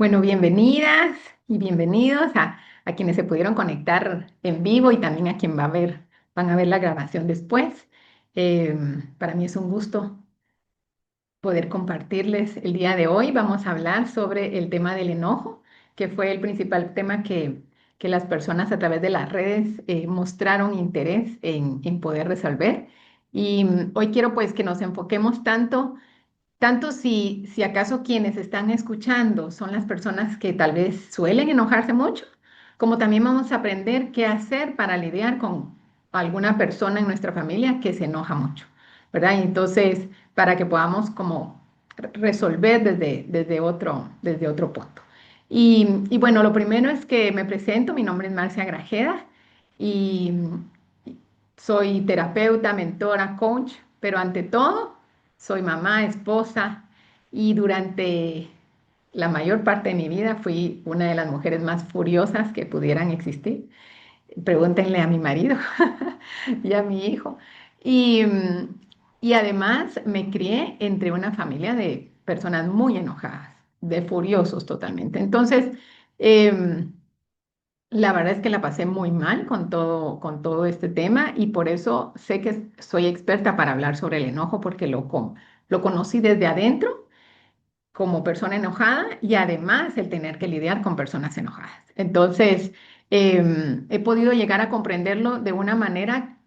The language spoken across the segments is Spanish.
Bueno, bienvenidas y bienvenidos a quienes se pudieron conectar en vivo y también a quien van a ver la grabación después. Eh, para mí es un gusto poder compartirles el día de hoy. Vamos a hablar sobre el tema del enojo, que fue el principal tema que las personas a través de las redes mostraron interés en poder resolver. Y hoy quiero pues que nos enfoquemos tanto si acaso quienes están escuchando son las personas que tal vez suelen enojarse mucho, como también vamos a aprender qué hacer para lidiar con alguna persona en nuestra familia que se enoja mucho, ¿verdad? Y entonces, para que podamos como resolver desde otro punto. Y bueno, lo primero es que me presento, mi nombre es Marcia Grajeda y soy terapeuta, mentora, coach, pero ante todo soy mamá, esposa y durante la mayor parte de mi vida fui una de las mujeres más furiosas que pudieran existir. Pregúntenle a mi marido y a mi hijo. Y, y además me crié entre una familia de personas muy enojadas, de furiosos totalmente. Entonces, em, la verdad es que la pasé muy mal con todo este tema y por eso sé que soy experta para hablar sobre el enojo porque lo conocí desde adentro como persona enojada y además el tener que lidiar con personas enojadas. Entonces, he podido llegar a comprenderlo de una manera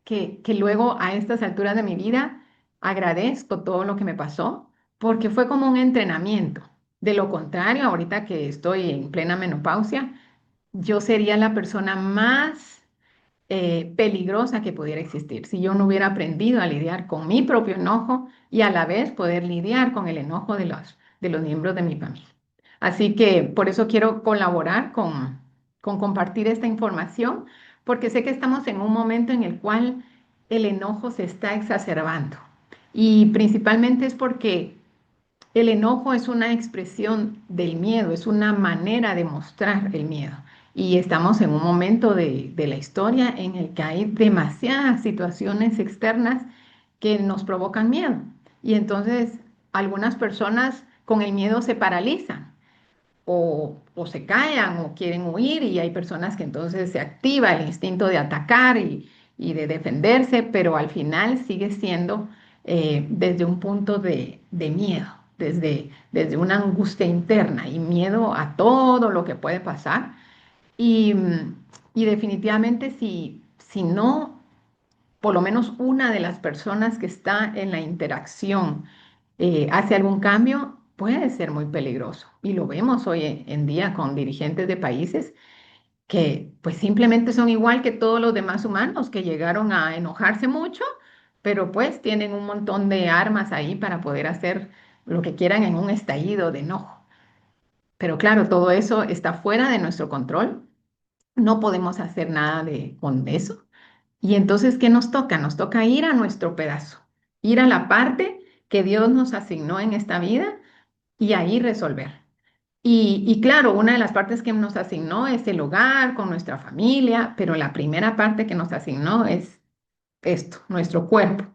que luego a estas alturas de mi vida agradezco todo lo que me pasó porque fue como un entrenamiento. De lo contrario, ahorita que estoy en plena menopausia, yo sería la persona más peligrosa que pudiera existir si yo no hubiera aprendido a lidiar con mi propio enojo y a la vez poder lidiar con el enojo de los miembros de mi familia. Así que por eso quiero colaborar con compartir esta información, porque sé que estamos en un momento en el cual el enojo se está exacerbando y principalmente es porque el enojo es una expresión del miedo, es una manera de mostrar el miedo. Y estamos en un momento de la historia en el que hay demasiadas situaciones externas que nos provocan miedo. Y entonces algunas personas con el miedo se paralizan o se callan o quieren huir y hay personas que entonces se activa el instinto de atacar y de defenderse, pero al final sigue siendo desde un punto de miedo, desde una angustia interna y miedo a todo lo que puede pasar. Y, y definitivamente si no, por lo menos una de las personas que está en la interacción hace algún cambio, puede ser muy peligroso. Y lo vemos hoy en día con dirigentes de países que pues simplemente son igual que todos los demás humanos que llegaron a enojarse mucho, pero pues tienen un montón de armas ahí para poder hacer lo que quieran en un estallido de enojo. Pero claro, todo eso está fuera de nuestro control. No podemos hacer nada con eso. Y entonces, ¿qué nos toca? Nos toca ir a nuestro pedazo, ir a la parte que Dios nos asignó en esta vida y ahí resolver. Y claro, una de las partes que nos asignó es el hogar con nuestra familia, pero la primera parte que nos asignó es esto, nuestro cuerpo,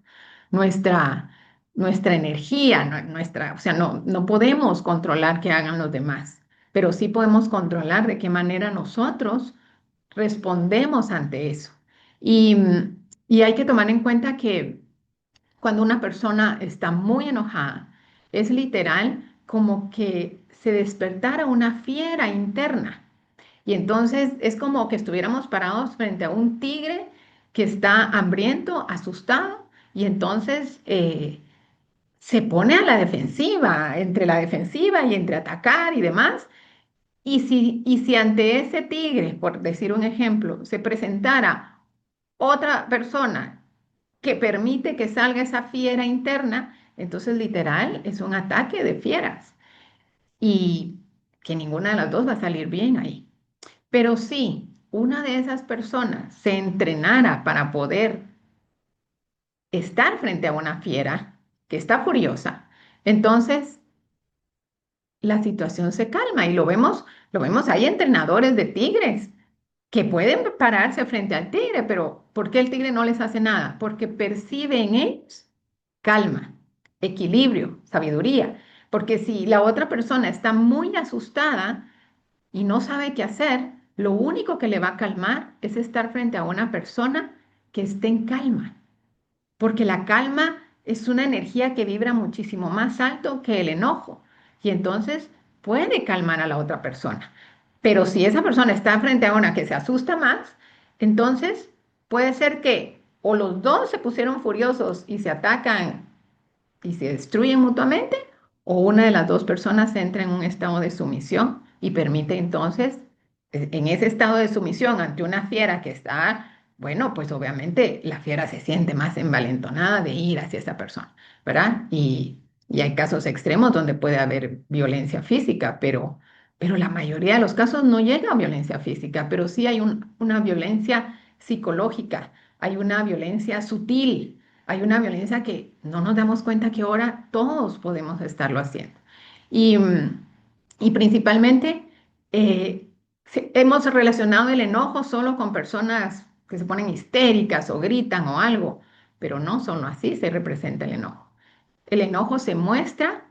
nuestra, nuestra energía, o sea, no podemos controlar qué hagan los demás, pero sí podemos controlar de qué manera nosotros respondemos ante eso. Y, y hay que tomar en cuenta que cuando una persona está muy enojada, es literal como que se despertara una fiera interna. Y entonces es como que estuviéramos parados frente a un tigre que está hambriento, asustado, y entonces se pone a la defensiva, entre la defensiva y entre atacar y demás. Y si ante ese tigre, por decir un ejemplo, se presentara otra persona que permite que salga esa fiera interna, entonces literal es un ataque de fieras y que ninguna de las dos va a salir bien ahí. Pero si una de esas personas se entrenara para poder estar frente a una fiera que está furiosa, entonces la situación se calma y lo vemos, hay entrenadores de tigres que pueden pararse frente al tigre, pero ¿por qué el tigre no les hace nada? Porque percibe en ellos calma, equilibrio, sabiduría. Porque si la otra persona está muy asustada y no sabe qué hacer, lo único que le va a calmar es estar frente a una persona que esté en calma, porque la calma es una energía que vibra muchísimo más alto que el enojo y entonces puede calmar a la otra persona. Pero si esa persona está frente a una que se asusta más, entonces puede ser que o los dos se pusieron furiosos y se atacan y se destruyen mutuamente, o una de las dos personas entra en un estado de sumisión y permite entonces, en ese estado de sumisión ante una fiera que está, bueno, pues obviamente la fiera se siente más envalentonada de ir hacia esa persona, ¿verdad? Y hay casos extremos donde puede haber violencia física, pero la mayoría de los casos no llega a violencia física, pero sí hay una violencia psicológica, hay una violencia sutil, hay una violencia que no nos damos cuenta que ahora todos podemos estarlo haciendo. Y, y principalmente hemos relacionado el enojo solo con personas que se ponen histéricas o gritan o algo, pero no solo así se representa el enojo. El enojo se muestra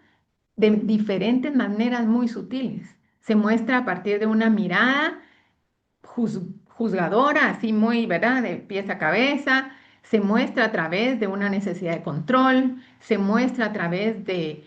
de diferentes maneras muy sutiles. Se muestra a partir de una mirada juzgadora, así muy, ¿verdad? De pies a cabeza, se muestra a través de una necesidad de control, se muestra a través de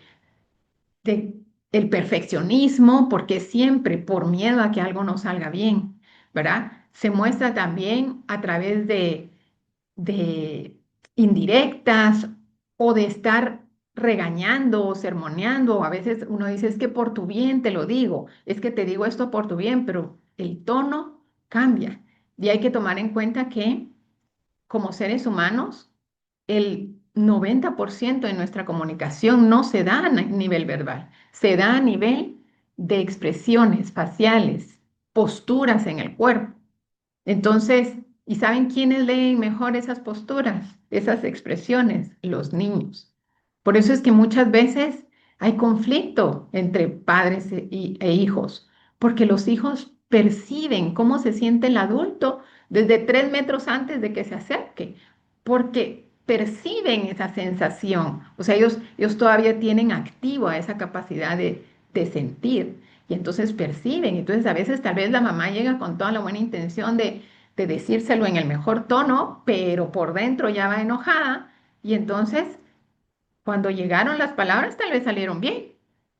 el perfeccionismo, porque siempre por miedo a que algo no salga bien, ¿verdad? Se muestra también a través de indirectas o de estar regañando o sermoneando, o a veces uno dice, es que por tu bien te lo digo, es que te digo esto por tu bien, pero el tono cambia. Y hay que tomar en cuenta que como seres humanos, el 90% de nuestra comunicación no se da a nivel verbal, se da a nivel de expresiones faciales, posturas en el cuerpo. Entonces, ¿y saben quiénes leen mejor esas posturas, esas expresiones? Los niños. Por eso es que muchas veces hay conflicto entre padres e hijos, porque los hijos perciben cómo se siente el adulto desde 3 metros antes de que se acerque, porque perciben esa sensación. O sea, ellos todavía tienen activa esa capacidad de sentir y entonces perciben. Entonces, a veces tal vez la mamá llega con toda la buena intención de decírselo en el mejor tono, pero por dentro ya va enojada y entonces cuando llegaron las palabras tal vez salieron bien,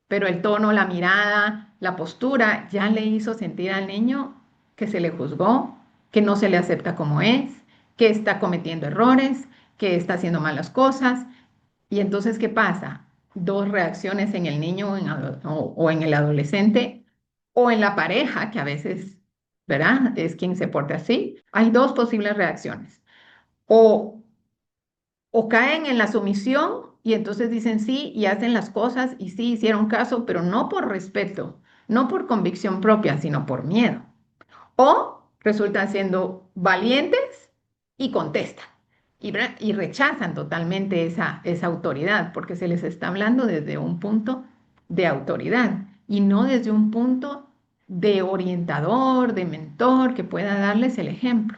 pero el tono, la mirada, la postura ya le hizo sentir al niño que se le juzgó, que no se le acepta como es, que está cometiendo errores, que está haciendo malas cosas. Y entonces, ¿qué pasa? Dos reacciones en el niño o en el adolescente o en la pareja, que a veces, ¿verdad? Es quien se porta así. Hay dos posibles reacciones. O o caen en la sumisión y entonces dicen sí y hacen las cosas y sí hicieron caso, pero no por respeto, no por convicción propia, sino por miedo. O resultan siendo valientes y contestan y rechazan totalmente esa autoridad, porque se les está hablando desde un punto de autoridad y no desde un punto de orientador, de mentor que pueda darles el ejemplo.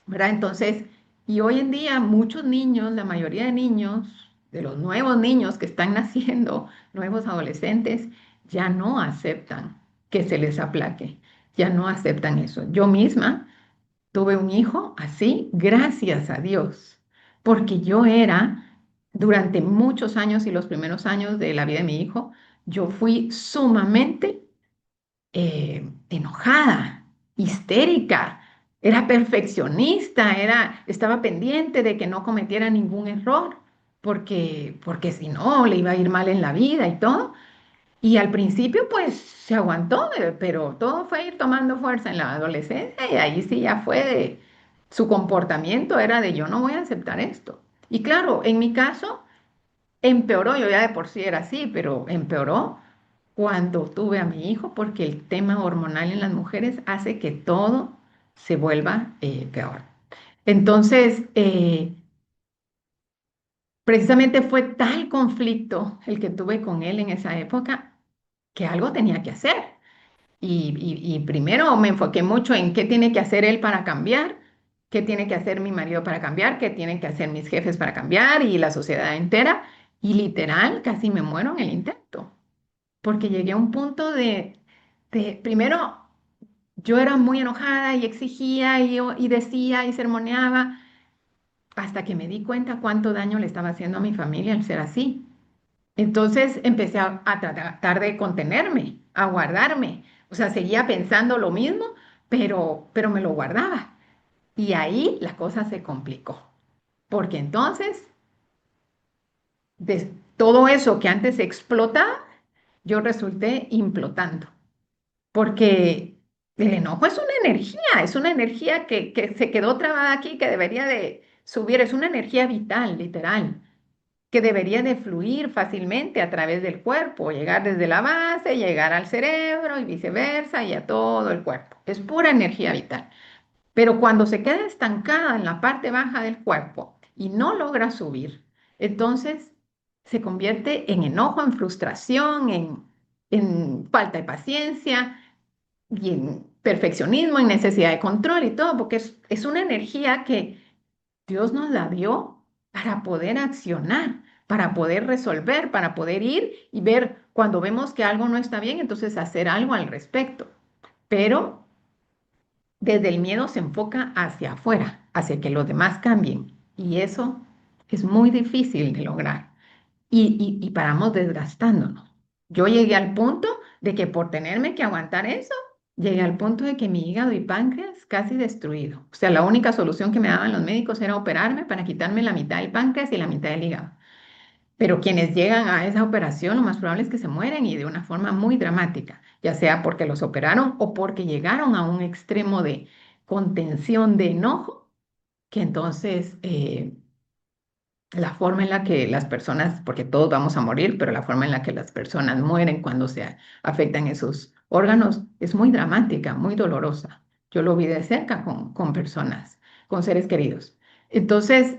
¿Verdad? Entonces, y hoy en día muchos niños, la mayoría de niños, de los nuevos niños que están naciendo, nuevos adolescentes, ya no aceptan que se les aplaque, ya no aceptan eso. Yo misma tuve un hijo así, gracias a Dios, porque yo era, durante muchos años y los primeros años de la vida de mi hijo, yo fui sumamente enojada, histérica, era perfeccionista, estaba pendiente de que no cometiera ningún error, porque si no le iba a ir mal en la vida y todo. Y al principio pues se aguantó, pero todo fue ir tomando fuerza en la adolescencia y ahí sí ya fue su comportamiento era de yo no voy a aceptar esto. Y claro, en mi caso empeoró, yo ya de por sí era así, pero empeoró cuando tuve a mi hijo porque el tema hormonal en las mujeres hace que todo se vuelva peor. Entonces, precisamente fue tal conflicto el que tuve con él en esa época que algo tenía que hacer. Y primero me enfoqué mucho en qué tiene que hacer él para cambiar, qué tiene que hacer mi marido para cambiar, qué tienen que hacer mis jefes para cambiar y la sociedad entera. Y literal, casi me muero en el intento. porque llegué a un punto primero, yo era muy enojada y exigía y decía y sermoneaba, hasta que me di cuenta cuánto daño le estaba haciendo a mi familia al ser así. Entonces empecé a tratar de contenerme, a guardarme. O sea, seguía pensando lo mismo, pero me lo guardaba. Y ahí la cosa se complicó, porque entonces de todo eso que antes explotaba, yo resulté implotando, porque el enojo es una energía que se quedó trabada aquí, que debería de subir, es una energía vital, literal, que debería de fluir fácilmente a través del cuerpo, llegar desde la base, llegar al cerebro y viceversa y a todo el cuerpo. Es pura energía vital. Pero cuando se queda estancada en la parte baja del cuerpo y no logra subir, entonces se convierte en enojo, en frustración, en falta de paciencia y en perfeccionismo, en necesidad de control y todo, porque es una energía que Dios nos la dio para poder accionar, para poder resolver, para poder ir y ver cuando vemos que algo no está bien, entonces hacer algo al respecto. Pero desde el miedo se enfoca hacia afuera, hacia que los demás cambien. Y eso es muy difícil de lograr. Y paramos desgastándonos. Yo llegué al punto de que por tenerme que aguantar eso, llegué al punto de que mi hígado y páncreas casi destruido. O sea, la única solución que me daban los médicos era operarme para quitarme la mitad del páncreas y la mitad del hígado. Pero quienes llegan a esa operación, lo más probable es que se mueren y de una forma muy dramática, ya sea porque los operaron o porque llegaron a un extremo de contención de enojo, que entonces la forma en la que las personas, porque todos vamos a morir, pero la forma en la que las personas mueren cuando se afectan esos órganos es muy dramática, muy dolorosa. Yo lo vi de cerca con personas, con seres queridos. Entonces,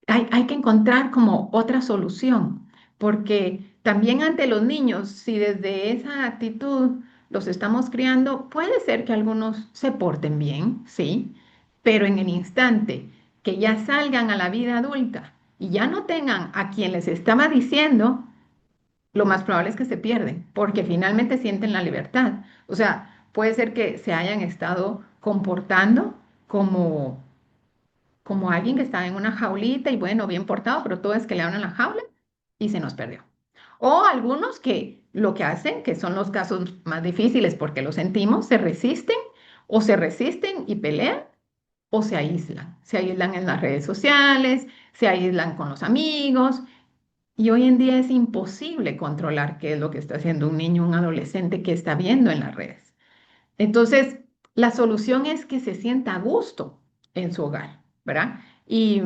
hay que encontrar como otra solución, porque también ante los niños, si desde esa actitud los estamos criando, puede ser que algunos se porten bien, sí, pero en el instante que ya salgan a la vida adulta y ya no tengan a quien les estaba diciendo, lo más probable es que se pierden, porque finalmente sienten la libertad. O sea, puede ser que se hayan estado comportando como alguien que está en una jaulita y bueno, bien portado, pero todo es que le abran la jaula y se nos perdió. O algunos que lo que hacen, que son los casos más difíciles porque lo sentimos, se resisten o se resisten y pelean o se aíslan en las redes sociales, se aíslan con los amigos y hoy en día es imposible controlar qué es lo que está haciendo un niño, un adolescente que está viendo en las redes. Entonces, la solución es que se sienta a gusto en su hogar, ¿verdad? Y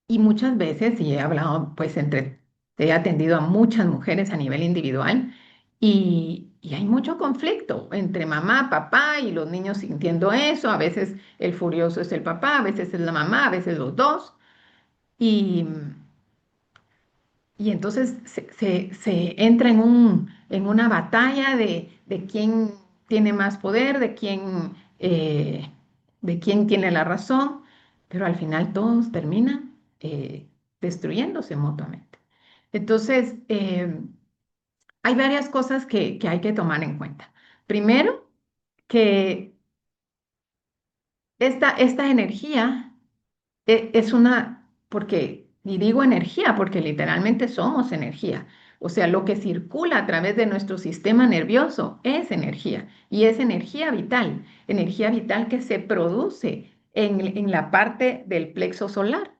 muchas veces, y he hablado, pues, he atendido a muchas mujeres a nivel individual y hay mucho conflicto entre mamá, papá y los niños sintiendo eso. A veces el furioso es el papá, a veces es la mamá, a veces los dos. Y, y entonces se entra en una batalla de quién tiene más poder, de quién tiene la razón, pero al final todos terminan destruyéndose mutuamente. Entonces, hay varias cosas que hay que tomar en cuenta. Primero, que esta energía es una, y digo energía, porque literalmente somos energía. O sea, lo que circula a través de nuestro sistema nervioso es energía y es energía vital que se produce en la parte del plexo solar,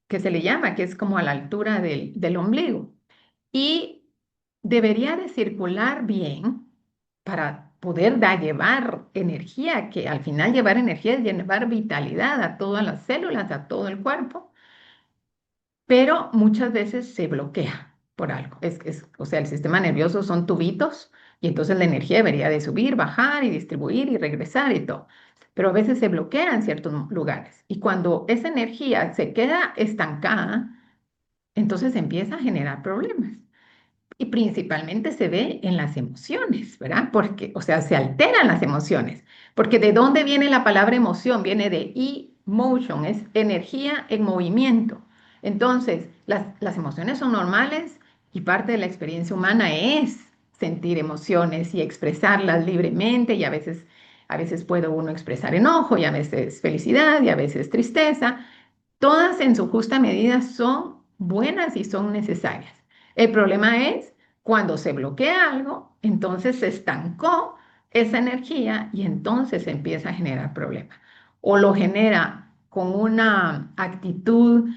que se le llama, que es como a la altura del ombligo. Y debería de circular bien para poder llevar energía, que al final llevar energía es llevar vitalidad a todas las células, a todo el cuerpo, pero muchas veces se bloquea por algo. O sea, el sistema nervioso son tubitos y entonces la energía debería de subir, bajar y distribuir y regresar y todo. Pero a veces se bloquea en ciertos lugares y cuando esa energía se queda estancada, entonces empieza a generar problemas. Y principalmente se ve en las emociones, ¿verdad? Porque, o sea, se alteran las emociones. Porque ¿de dónde viene la palabra emoción? Viene de emotion, es energía en movimiento. Entonces, las emociones son normales Y parte de la experiencia humana es sentir emociones y expresarlas libremente y a veces puede uno expresar enojo y a veces felicidad y a veces tristeza. Todas en su justa medida son buenas y son necesarias. El problema es cuando se bloquea algo, entonces se estancó esa energía y entonces se empieza a generar problema. O lo genera con una actitud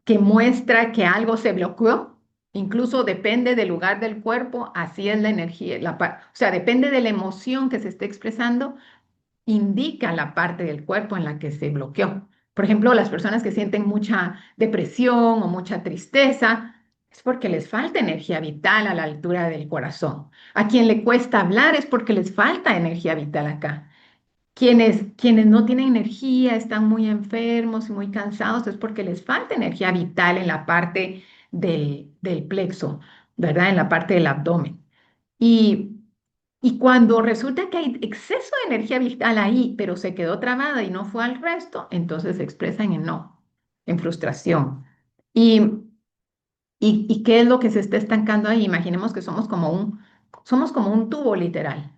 que muestra que algo se bloqueó, incluso depende del lugar del cuerpo, así es la energía, o sea, depende de la emoción que se esté expresando, indica la parte del cuerpo en la que se bloqueó. Por ejemplo, las personas que sienten mucha depresión o mucha tristeza, es porque les falta energía vital a la altura del corazón. A quien le cuesta hablar es porque les falta energía vital acá. Quienes no tienen energía, están muy enfermos y muy cansados, es porque les falta energía vital en la parte del plexo, ¿verdad? En la parte del abdomen. Y, y cuando resulta que hay exceso de energía vital ahí, pero se quedó trabada y no fue al resto, entonces se expresa en enojo, en frustración. Y ¿y qué es lo que se está estancando ahí? Imaginemos que somos como un tubo literal.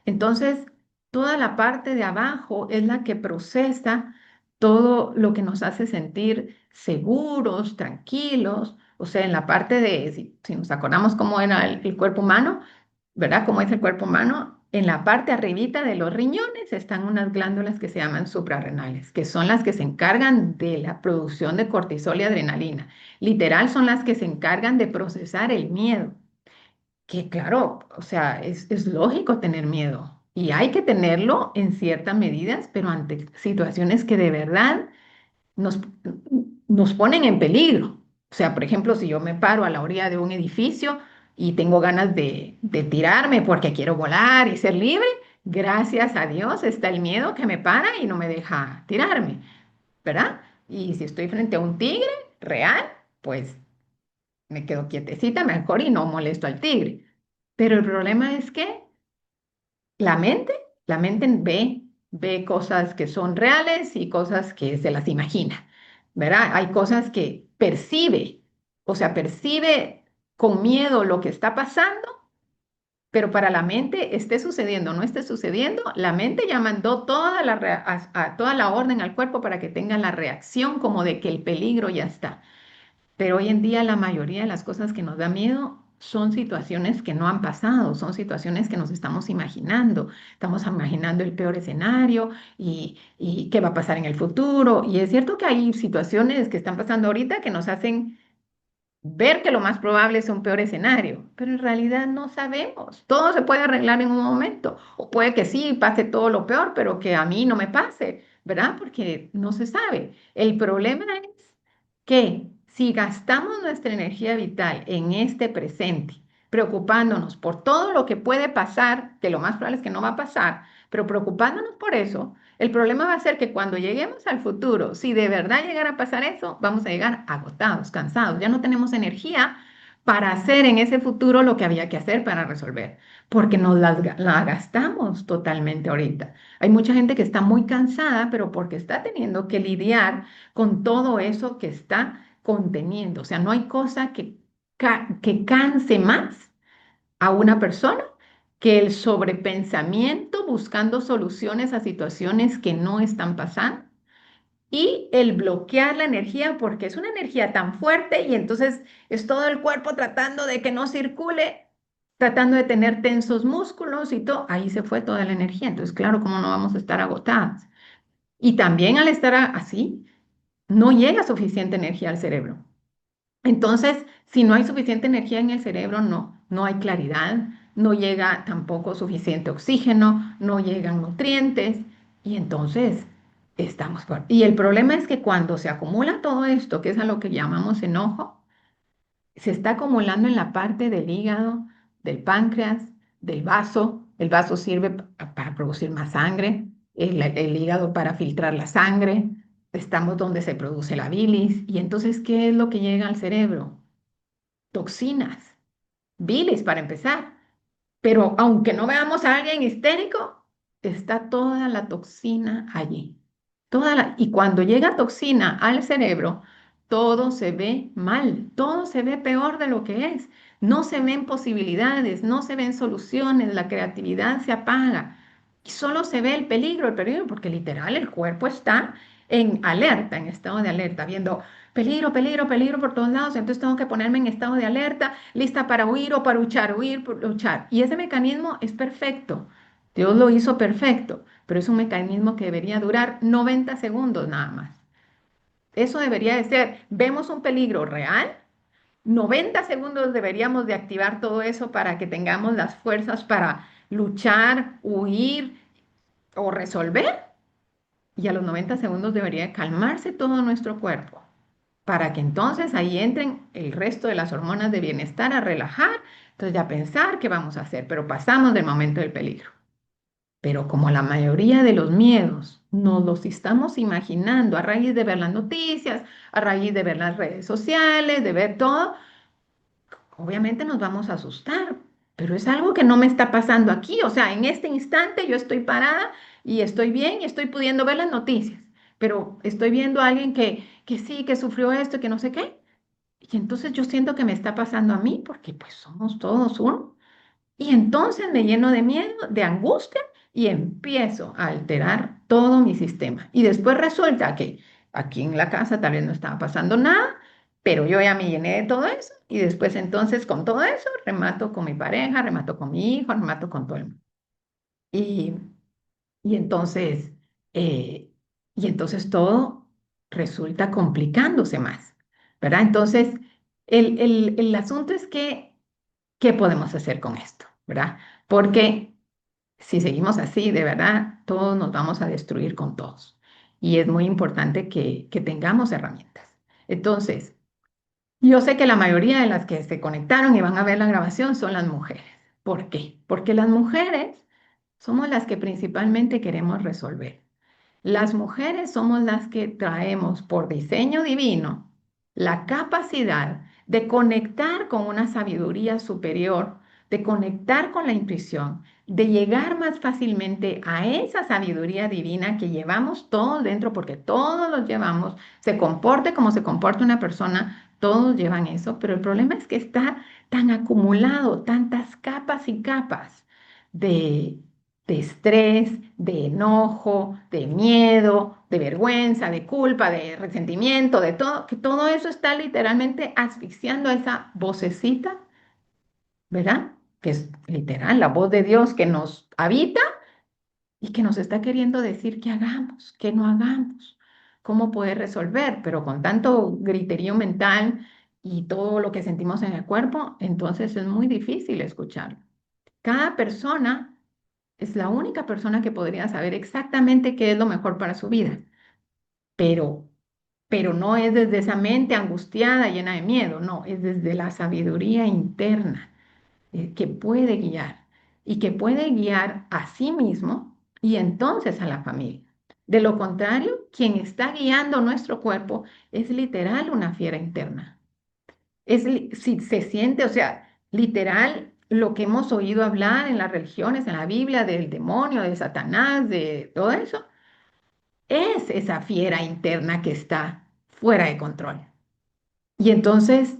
Entonces, toda la parte de abajo es la que procesa todo lo que nos hace sentir seguros, tranquilos. O sea, en la parte de, si nos acordamos cómo era el cuerpo humano, ¿verdad? Cómo es el cuerpo humano. En la parte arribita de los riñones están unas glándulas que se llaman suprarrenales, que son las que se encargan de la producción de cortisol y adrenalina. Literal, son las que se encargan de procesar el miedo. Que claro, o sea, es lógico tener miedo y hay que tenerlo en ciertas medidas, pero ante situaciones que de verdad nos, nos ponen en peligro. O sea, por ejemplo, si yo me paro a la orilla de un edificio y tengo ganas de tirarme porque quiero volar y ser libre, gracias a Dios está el miedo que me para y no me deja tirarme, ¿verdad? Y si estoy frente a un tigre real, pues me quedo quietecita mejor y no molesto al tigre. Pero el problema es que la mente, la mente ve cosas que son reales y cosas que se las imagina, ¿verdad? Hay cosas que percibe, o sea, percibe con miedo lo que está pasando, pero para la mente, esté sucediendo o no esté sucediendo, la mente ya mandó toda la orden al cuerpo para que tenga la reacción como de que el peligro ya está. Pero hoy en día la mayoría de las cosas que nos da miedo son situaciones que no han pasado, son situaciones que nos estamos imaginando. Estamos imaginando el peor escenario y qué va a pasar en el futuro. Y es cierto que hay situaciones que están pasando ahorita que nos hacen ver que lo más probable es un peor escenario, pero en realidad no sabemos. Todo se puede arreglar en un momento, o puede que sí pase todo lo peor, pero que a mí no me pase, ¿verdad? Porque no se sabe. El problema es que si gastamos nuestra energía vital en este presente, preocupándonos por todo lo que puede pasar, que lo más probable es que no va a pasar, pero preocupándonos por eso, el problema va a ser que cuando lleguemos al futuro, si de verdad llegara a pasar eso, vamos a llegar agotados, cansados, ya no tenemos energía para hacer en ese futuro lo que había que hacer para resolver, porque la gastamos totalmente ahorita. Hay mucha gente que está muy cansada, pero porque está teniendo que lidiar con todo eso que está conteniendo. O sea, no hay cosa que canse más a una persona que el sobrepensamiento buscando soluciones a situaciones que no están pasando y el bloquear la energía porque es una energía tan fuerte y entonces es todo el cuerpo tratando de que no circule, tratando de tener tensos músculos y todo. Ahí se fue toda la energía. Entonces, claro, ¿cómo no vamos a estar agotadas? Y también al estar así, no llega suficiente energía al cerebro. Entonces, si no hay suficiente energía en el cerebro, no hay claridad, no llega tampoco suficiente oxígeno, no llegan nutrientes y entonces estamos por... Y el problema es que cuando se acumula todo esto, que es a lo que llamamos enojo, se está acumulando en la parte del hígado, del páncreas, del vaso. El vaso sirve para producir más sangre, el hígado para filtrar la sangre. Estamos donde se produce la bilis. Y entonces, ¿qué es lo que llega al cerebro? Toxinas, bilis para empezar. Pero aunque no veamos a alguien histérico, está toda la toxina allí. Y cuando llega toxina al cerebro, todo se ve mal, todo se ve peor de lo que es. no se ven posibilidades, no se ven soluciones, la creatividad se apaga y solo se ve el peligro, porque literal el cuerpo está en alerta, en estado de alerta, viendo peligro, peligro, peligro por todos lados, entonces tengo que ponerme en estado de alerta, lista para huir o para luchar, huir, luchar. Y ese mecanismo es perfecto, Dios lo hizo perfecto, pero es un mecanismo que debería durar 90 segundos nada más. Eso debería de ser, vemos un peligro real, 90 segundos deberíamos de activar todo eso para que tengamos las fuerzas para luchar, huir o resolver. Y a los 90 segundos debería calmarse todo nuestro cuerpo para que entonces ahí entren el resto de las hormonas de bienestar a relajar, entonces ya pensar qué vamos a hacer, pero pasamos del momento del peligro. Pero como la mayoría de los miedos nos los estamos imaginando a raíz de ver las noticias, a raíz de ver las redes sociales, de ver todo, obviamente nos vamos a asustar, pero es algo que no me está pasando aquí. O sea, en este instante yo estoy parada y estoy bien y estoy pudiendo ver las noticias, pero estoy viendo a alguien que sí, que sufrió esto, que no sé qué. Y entonces yo siento que me está pasando a mí porque pues somos todos uno. Y entonces me lleno de miedo, de angustia y empiezo a alterar todo mi sistema. Y después resulta que aquí en la casa tal vez no estaba pasando nada, pero yo ya me llené de todo eso y después entonces con todo eso remato con mi pareja, remato con mi hijo, remato con todo el mundo. Y, y entonces, eh, y entonces todo resulta complicándose más, ¿verdad? Entonces, el asunto es que, ¿qué podemos hacer con esto? ¿Verdad? Porque si seguimos así, de verdad, todos nos vamos a destruir con todos. Y es muy importante que tengamos herramientas. Entonces, yo sé que la mayoría de las que se conectaron y van a ver la grabación son las mujeres. ¿Por qué? Porque las mujeres somos las que principalmente queremos resolver. Las mujeres somos las que traemos por diseño divino la capacidad de conectar con una sabiduría superior, de conectar con la intuición, de llegar más fácilmente a esa sabiduría divina que llevamos todos dentro, porque todos los llevamos, se comporte como se comporta una persona, todos llevan eso, pero el problema es que está tan acumulado, tantas capas y capas de de estrés, de enojo, de miedo, de vergüenza, de culpa, de resentimiento, de todo, que todo eso está literalmente asfixiando a esa vocecita, ¿verdad? Que es literal la voz de Dios que nos habita y que nos está queriendo decir qué hagamos, qué no hagamos, cómo poder resolver, pero con tanto griterío mental y todo lo que sentimos en el cuerpo, entonces es muy difícil escucharlo. Cada persona es la única persona que podría saber exactamente qué es lo mejor para su vida, pero, pero no es desde esa mente angustiada, llena de miedo, no, es desde la sabiduría interna que puede guiar y que puede guiar a sí mismo y entonces a la familia. De lo contrario, quien está guiando nuestro cuerpo es literal una fiera interna. Si se siente, o sea, literal, lo que hemos oído hablar en las religiones, en la Biblia, del demonio, de Satanás, de todo eso, es esa fiera interna que está fuera de control. Y entonces,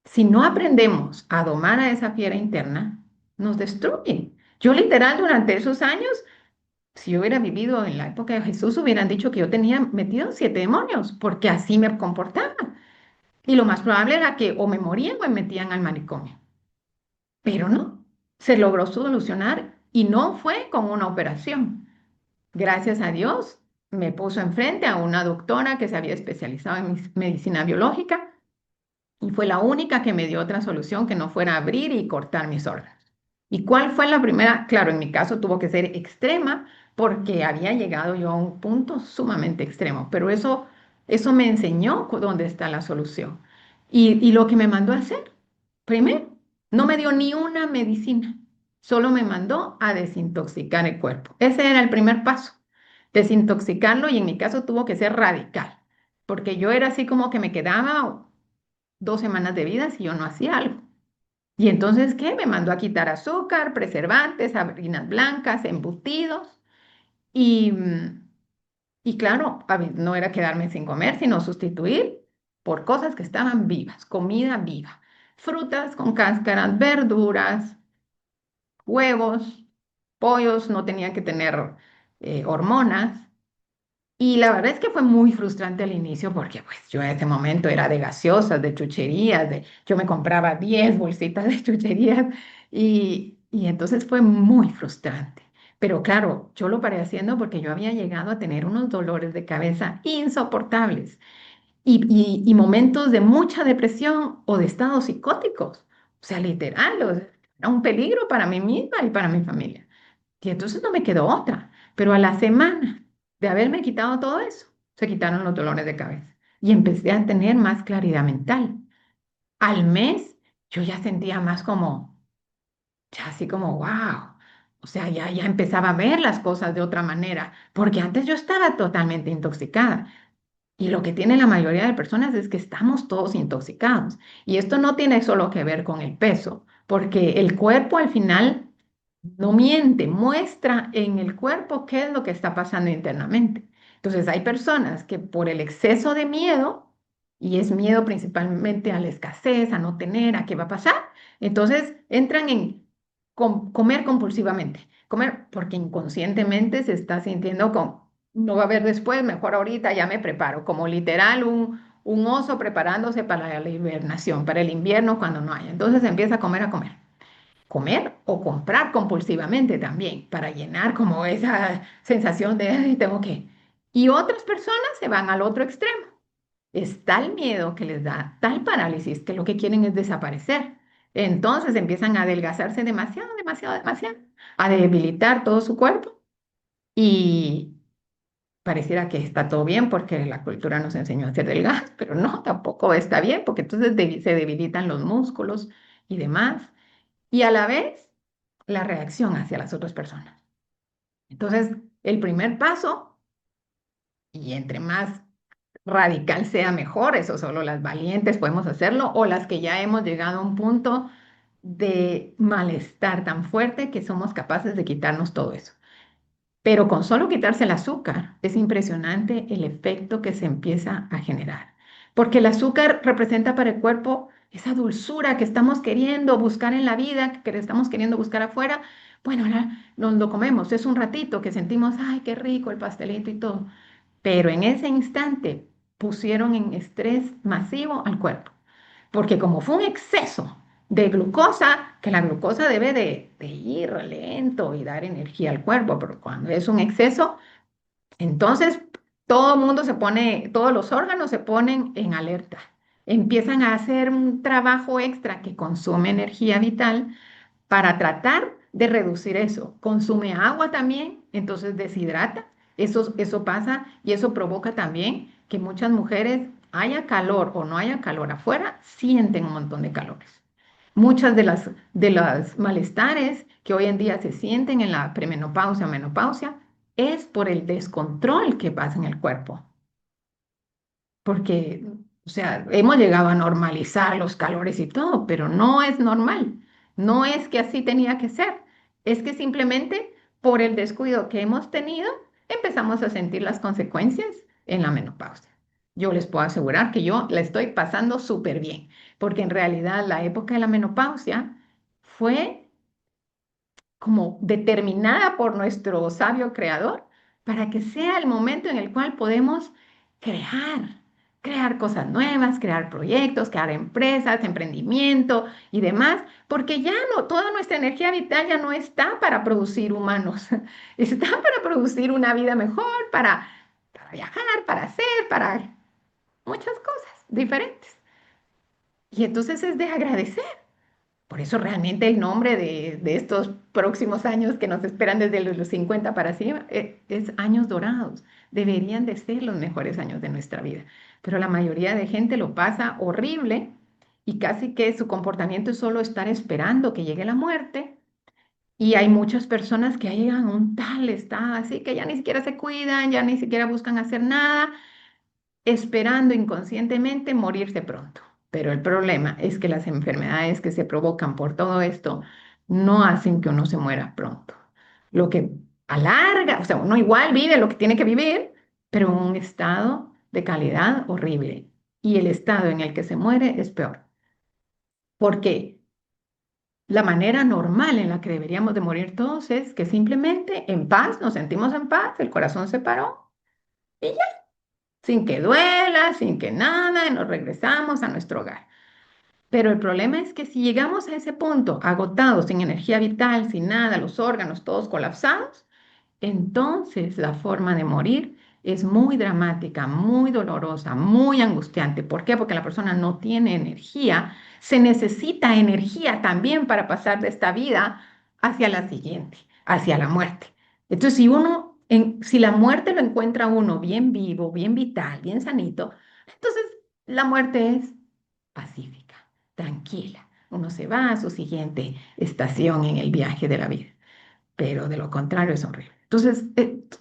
si no aprendemos a domar a esa fiera interna, nos destruye. Yo literal durante esos años, si yo hubiera vivido en la época de Jesús, hubieran dicho que yo tenía metido 7 demonios, porque así me comportaba. Y lo más probable era que o me morían o me metían al manicomio. Pero no, se logró solucionar y no fue con una operación. Gracias a Dios, me puso enfrente a una doctora que se había especializado en medicina biológica y fue la única que me dio otra solución que no fuera abrir y cortar mis órganos. ¿Y cuál fue la primera? Claro, en mi caso tuvo que ser extrema porque había llegado yo a un punto sumamente extremo, pero eso me enseñó dónde está la solución. Y lo que me mandó a hacer, primero, no me dio ni una medicina, solo me mandó a desintoxicar el cuerpo. Ese era el primer paso, desintoxicarlo y en mi caso tuvo que ser radical, porque yo era así como que me quedaba 2 semanas de vida si yo no hacía algo. Y entonces, ¿qué? Me mandó a quitar azúcar, preservantes, harinas blancas, embutidos. Y, y claro, no era quedarme sin comer, sino sustituir por cosas que estaban vivas, comida viva. frutas con cáscaras, verduras, huevos, pollos, no tenían que tener hormonas. Y la verdad es que fue muy frustrante al inicio porque pues yo en ese momento era de gaseosas, de chucherías, yo me compraba 10 bolsitas de chucherías y entonces fue muy frustrante. Pero claro, yo lo paré haciendo porque yo había llegado a tener unos dolores de cabeza insoportables y momentos de mucha depresión o de estados psicóticos. O sea, literal, era un peligro para mí misma y para mi familia. Y entonces no me quedó otra. Pero a la semana de haberme quitado todo eso, se quitaron los dolores de cabeza y empecé a tener más claridad mental. Al mes yo ya sentía más como, ya así como, wow. O sea, ya empezaba a ver las cosas de otra manera, porque antes yo estaba totalmente intoxicada. Y lo que tiene la mayoría de personas es que estamos todos intoxicados. Y esto no tiene solo que ver con el peso, porque el cuerpo al final no miente, muestra en el cuerpo qué es lo que está pasando internamente. Entonces hay personas que por el exceso de miedo, y es miedo principalmente a la escasez, a no tener, a qué va a pasar, entonces entran en comer compulsivamente, comer porque inconscientemente se está sintiendo como, no va a haber después, mejor ahorita ya me preparo, como literal un oso preparándose para la hibernación, para el invierno cuando no haya. Entonces empieza a comer, a comer comer o comprar compulsivamente también para llenar como esa sensación de "Ay, tengo que". Y otras personas se van al otro extremo. Es tal miedo que les da tal parálisis que lo que quieren es desaparecer. Entonces empiezan a adelgazarse demasiado, demasiado, demasiado, a debilitar todo su cuerpo y pareciera que está todo bien porque la cultura nos enseñó a ser delgados, pero no, tampoco está bien porque entonces se debilitan los músculos y demás y a la vez la reacción hacia las otras personas. Entonces, el primer paso, y entre más radical sea mejor, eso solo las valientes podemos hacerlo, o las que ya hemos llegado a un punto de malestar tan fuerte que somos capaces de quitarnos todo eso. Pero con solo quitarse el azúcar, es impresionante el efecto que se empieza a generar. Porque el azúcar representa para el cuerpo esa dulzura que estamos queriendo buscar en la vida, que estamos queriendo buscar afuera. Bueno, ahora nos lo comemos, es un ratito que sentimos, ay, qué rico el pastelito y todo. Pero en ese instante pusieron en estrés masivo al cuerpo. Porque como fue un exceso de glucosa, que la glucosa debe de ir lento y dar energía al cuerpo, pero cuando es un exceso, entonces todo el mundo se pone, todos los órganos se ponen en alerta. Empiezan a hacer un trabajo extra que consume energía vital para tratar de reducir eso. Consume agua también, entonces deshidrata. Eso pasa y eso provoca también que muchas mujeres, haya calor o no haya calor afuera, sienten un montón de calores. Muchas de las malestares que hoy en día se sienten en la premenopausia o menopausia es por el descontrol que pasa en el cuerpo porque, o sea, hemos llegado a normalizar los calores y todo, pero no es normal. No es que así tenía que ser. Es que simplemente por el descuido que hemos tenido, empezamos a sentir las consecuencias en la menopausia. Yo les puedo asegurar que yo la estoy pasando súper bien, porque en realidad la época de la menopausia fue como determinada por nuestro sabio creador para que sea el momento en el cual podemos crear, crear cosas nuevas, crear proyectos, crear empresas, emprendimiento y demás, porque ya no, toda nuestra energía vital ya no está para producir humanos, está para producir una vida mejor, para viajar, para hacer, para muchas cosas diferentes. Y entonces es de agradecer. Por eso realmente el nombre de estos próximos años que nos esperan desde los 50 para arriba es años dorados. Deberían de ser los mejores años de nuestra vida. Pero la mayoría de gente lo pasa horrible y casi que su comportamiento es solo estar esperando que llegue la muerte. Y hay muchas personas que llegan a un tal estado así que ya ni siquiera se cuidan, ya ni siquiera buscan hacer nada esperando inconscientemente morirse pronto. Pero el problema es que las enfermedades que se provocan por todo esto no hacen que uno se muera pronto. Lo que alarga, o sea, uno igual vive lo que tiene que vivir, pero en un estado de calidad horrible. Y el estado en el que se muere es peor, porque la manera normal en la que deberíamos de morir todos es que simplemente en paz, nos sentimos en paz, el corazón se paró y ya, sin que duela, sin que nada, y nos regresamos a nuestro hogar. Pero el problema es que si llegamos a ese punto, agotados, sin energía vital, sin nada, los órganos todos colapsados, entonces la forma de morir es muy dramática, muy dolorosa, muy angustiante. ¿Por qué? Porque la persona no tiene energía. Se necesita energía también para pasar de esta vida hacia la siguiente, hacia la muerte. Entonces, si la muerte lo encuentra uno bien vivo, bien vital, bien sanito, entonces la muerte es pacífica, tranquila. Uno se va a su siguiente estación en el viaje de la vida, pero de lo contrario es horrible. Entonces,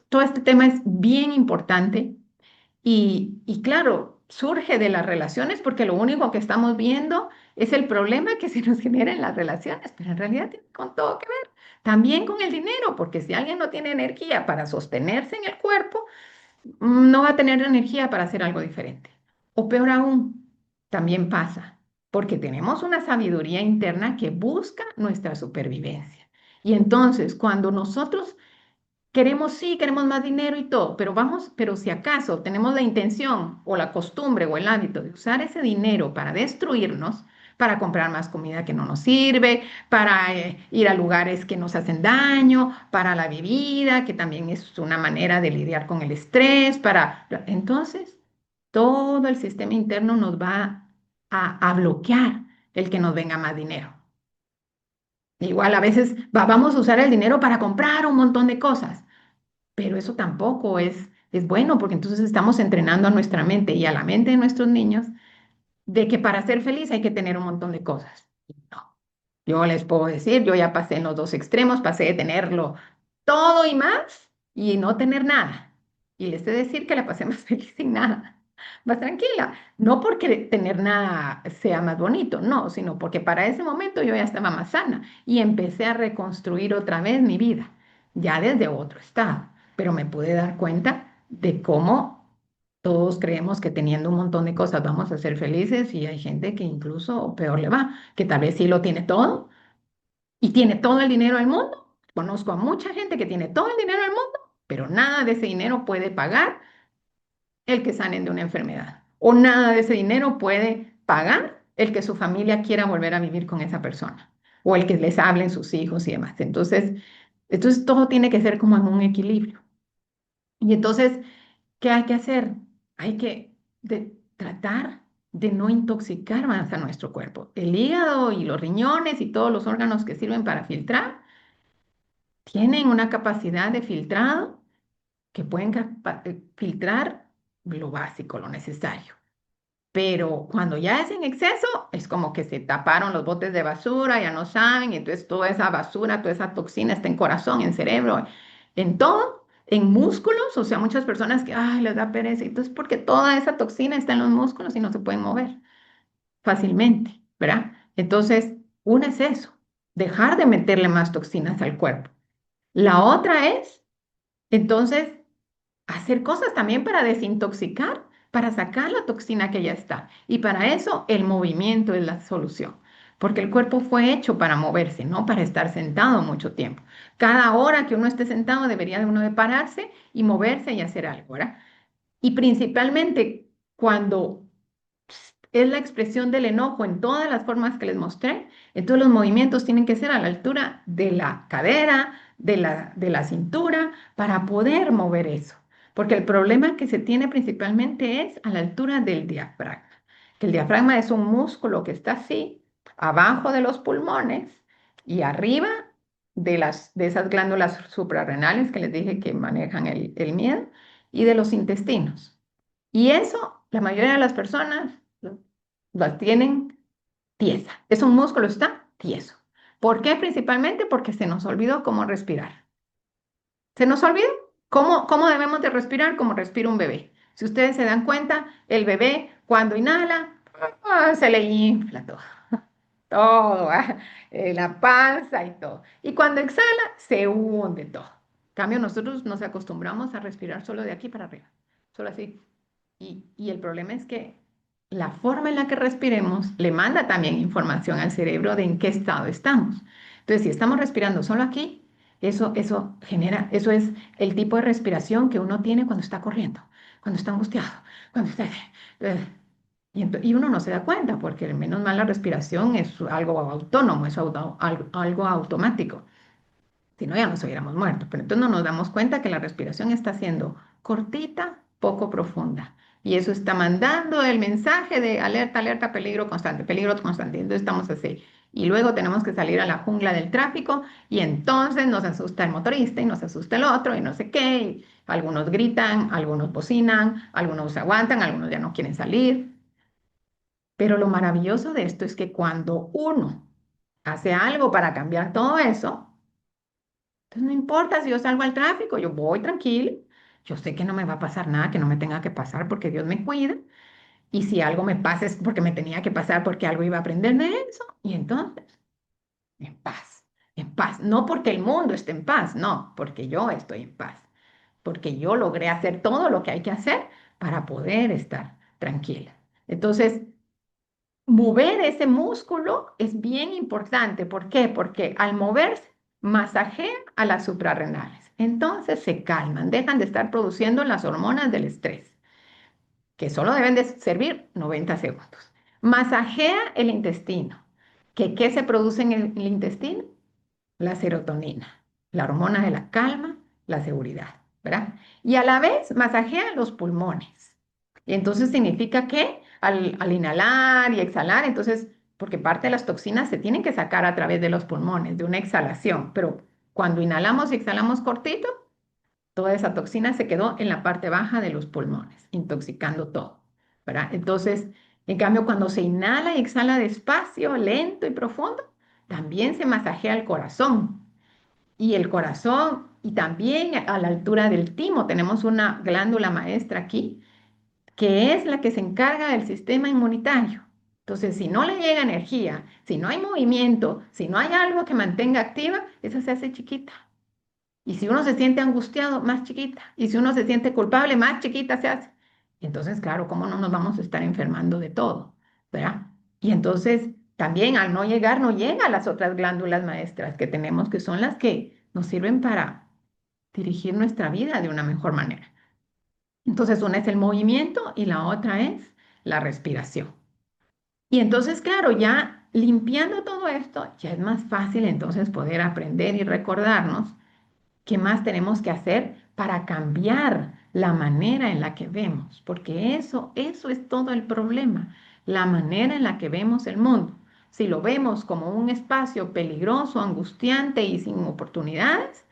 todo este tema es bien importante y claro, surge de las relaciones porque lo único que estamos viendo es el problema que se nos genera en las relaciones, pero en realidad tiene con todo que ver. También con el dinero, porque si alguien no tiene energía para sostenerse en el cuerpo, no va a tener energía para hacer algo diferente. O peor aún, también pasa, porque tenemos una sabiduría interna que busca nuestra supervivencia. Y entonces, cuando nosotros queremos, sí, queremos más dinero y todo, pero si acaso tenemos la intención o la costumbre o el hábito de usar ese dinero para destruirnos, para comprar más comida que no nos sirve, para ir a lugares que nos hacen daño, para la bebida, que también es una manera de lidiar con el estrés, Entonces, todo el sistema interno nos va a bloquear el que nos venga más dinero. Igual a veces vamos a usar el dinero para comprar un montón de cosas, pero eso tampoco es bueno porque entonces estamos entrenando a nuestra mente y a la mente de nuestros niños de que para ser feliz hay que tener un montón de cosas. No, yo les puedo decir, yo ya pasé en los dos extremos, pasé de tenerlo todo y más y no tener nada. Y les he de decir que la pasé más feliz sin nada, más tranquila. No porque tener nada sea más bonito, no, sino porque para ese momento yo ya estaba más sana y empecé a reconstruir otra vez mi vida, ya desde otro estado. Pero me pude dar cuenta de cómo todos creemos que teniendo un montón de cosas vamos a ser felices y hay gente que incluso peor le va, que tal vez sí lo tiene todo y tiene todo el dinero del mundo. Conozco a mucha gente que tiene todo el dinero del mundo, pero nada de ese dinero puede pagar el que sanen de una enfermedad. O nada de ese dinero puede pagar el que su familia quiera volver a vivir con esa persona. O el que les hablen sus hijos y demás. Entonces todo tiene que ser como en un equilibrio. Y entonces, ¿qué hay que hacer? Hay que tratar de no intoxicar más a nuestro cuerpo. El hígado y los riñones y todos los órganos que sirven para filtrar tienen una capacidad de filtrado que pueden filtrar lo básico, lo necesario. Pero cuando ya es en exceso, es como que se taparon los botes de basura, ya no saben, y entonces toda esa basura, toda esa toxina está en corazón, en cerebro, en todo, en músculos, o sea, muchas personas que, ay, les da pereza, entonces porque toda esa toxina está en los músculos y no se pueden mover fácilmente, ¿verdad? Entonces, una es eso, dejar de meterle más toxinas al cuerpo. La otra es, entonces, hacer cosas también para desintoxicar, para sacar la toxina que ya está. Y para eso el movimiento es la solución, porque el cuerpo fue hecho para moverse, no para estar sentado mucho tiempo. Cada hora que uno esté sentado debería de uno de pararse y moverse y hacer algo, ¿verdad? Y principalmente cuando es la expresión del enojo en todas las formas que les mostré. Entonces los movimientos tienen que ser a la altura de la cadera, de la cintura, para poder mover eso. Porque el problema que se tiene principalmente es a la altura del diafragma. Que el diafragma es un músculo que está así, abajo de los pulmones y arriba de esas glándulas suprarrenales que les dije que manejan el miedo y de los intestinos. Y eso, la mayoría de las personas la tienen tiesa. Es un músculo, está tieso. ¿Por qué? Principalmente porque se nos olvidó cómo respirar. Se nos olvidó cómo debemos de respirar, como respira un bebé. Si ustedes se dan cuenta, el bebé cuando inhala, se le infla todo, todo, la panza y todo. Y cuando exhala, se hunde todo. En cambio, nosotros nos acostumbramos a respirar solo de aquí para arriba, solo así. Y el problema es que la forma en la que respiremos le manda también información al cerebro de en qué estado estamos. Entonces, si estamos respirando solo aquí, eso genera, eso es el tipo de respiración que uno tiene cuando está corriendo, cuando está angustiado, cuando está... eh, y uno no se da cuenta porque menos mal la respiración es algo autónomo, es algo automático. Si no, ya nos hubiéramos muerto. Pero entonces no nos damos cuenta que la respiración está siendo cortita, poco profunda. Y eso está mandando el mensaje de alerta, alerta, peligro constante, peligro constante. Entonces estamos así. Y luego tenemos que salir a la jungla del tráfico y entonces nos asusta el motorista y nos asusta el otro y no sé qué. Y algunos gritan, algunos bocinan, algunos se aguantan, algunos ya no quieren salir. Pero lo maravilloso de esto es que cuando uno hace algo para cambiar todo eso, entonces no importa si yo salgo al tráfico, yo voy tranquilo, yo sé que no me va a pasar nada que no me tenga que pasar porque Dios me cuida, y si algo me pasa es porque me tenía que pasar porque algo iba a aprender de eso, y entonces, en paz, no porque el mundo esté en paz, no, porque yo estoy en paz, porque yo logré hacer todo lo que hay que hacer para poder estar tranquila. Entonces, mover ese músculo es bien importante. ¿Por qué? Porque al moverse, masajea a las suprarrenales. Entonces se calman, dejan de estar produciendo las hormonas del estrés, que solo deben de servir 90 segundos. Masajea el intestino. ¿Qué se produce en el intestino? La serotonina, la hormona de la calma, la seguridad, ¿verdad? Y a la vez masajea los pulmones. Y entonces significa que al inhalar y exhalar, entonces, porque parte de las toxinas se tienen que sacar a través de los pulmones, de una exhalación, pero cuando inhalamos y exhalamos cortito, toda esa toxina se quedó en la parte baja de los pulmones, intoxicando todo, ¿verdad? Entonces, en cambio, cuando se inhala y exhala despacio, lento y profundo, también se masajea el corazón y el corazón, y también a la altura del timo tenemos una glándula maestra aquí, que es la que se encarga del sistema inmunitario. Entonces, si no le llega energía, si no hay movimiento, si no hay algo que mantenga activa, esa se hace chiquita. Y si uno se siente angustiado, más chiquita. Y si uno se siente culpable, más chiquita se hace. Y entonces, claro, ¿cómo no nos vamos a estar enfermando de todo? ¿Verdad? Y entonces, también al no llegar, no llega a las otras glándulas maestras que tenemos, que son las que nos sirven para dirigir nuestra vida de una mejor manera. Entonces, una es el movimiento y la otra es la respiración. Y entonces, claro, ya limpiando todo esto, ya es más fácil entonces poder aprender y recordarnos qué más tenemos que hacer para cambiar la manera en la que vemos, porque eso es todo el problema, la manera en la que vemos el mundo. Si lo vemos como un espacio peligroso, angustiante y sin oportunidades,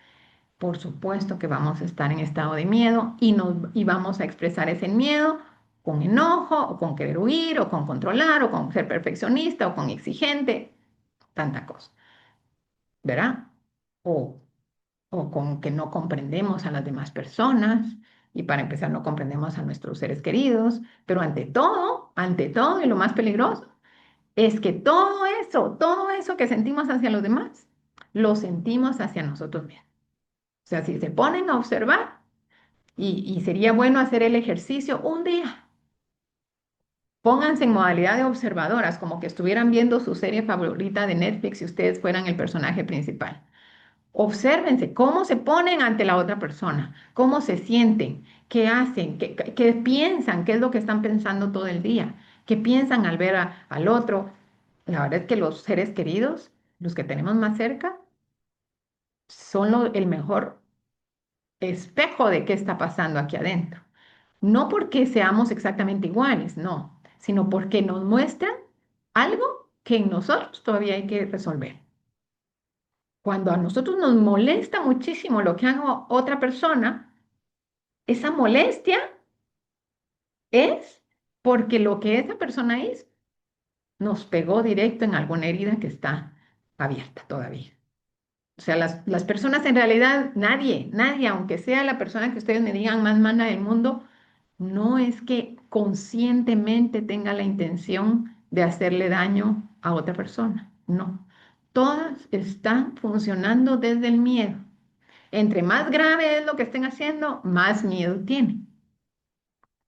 por supuesto que vamos a estar en estado de miedo y vamos a expresar ese miedo con enojo o con querer huir o con controlar o con ser perfeccionista o con exigente, tanta cosa, ¿verdad? O, o con que no comprendemos a las demás personas y para empezar no comprendemos a nuestros seres queridos, pero ante todo y lo más peligroso es que todo eso que sentimos hacia los demás, lo sentimos hacia nosotros mismos. O sea, si se ponen a observar, y sería bueno hacer el ejercicio un día. Pónganse en modalidad de observadoras, como que estuvieran viendo su serie favorita de Netflix y ustedes fueran el personaje principal. Obsérvense cómo se ponen ante la otra persona, cómo se sienten, qué hacen, qué piensan, qué es lo que están pensando todo el día, qué piensan al ver al otro. La verdad es que los seres queridos, los que tenemos más cerca, son el mejor espejo de qué está pasando aquí adentro. No porque seamos exactamente iguales, no, sino porque nos muestran algo que en nosotros todavía hay que resolver. Cuando a nosotros nos molesta muchísimo lo que haga otra persona, esa molestia es porque lo que esa persona hizo nos pegó directo en alguna herida que está abierta todavía. O sea, las personas en realidad, nadie, aunque sea la persona que ustedes me digan más mana del mundo, no es que conscientemente tenga la intención de hacerle daño a otra persona. No. Todas están funcionando desde el miedo. Entre más grave es lo que estén haciendo, más miedo tienen.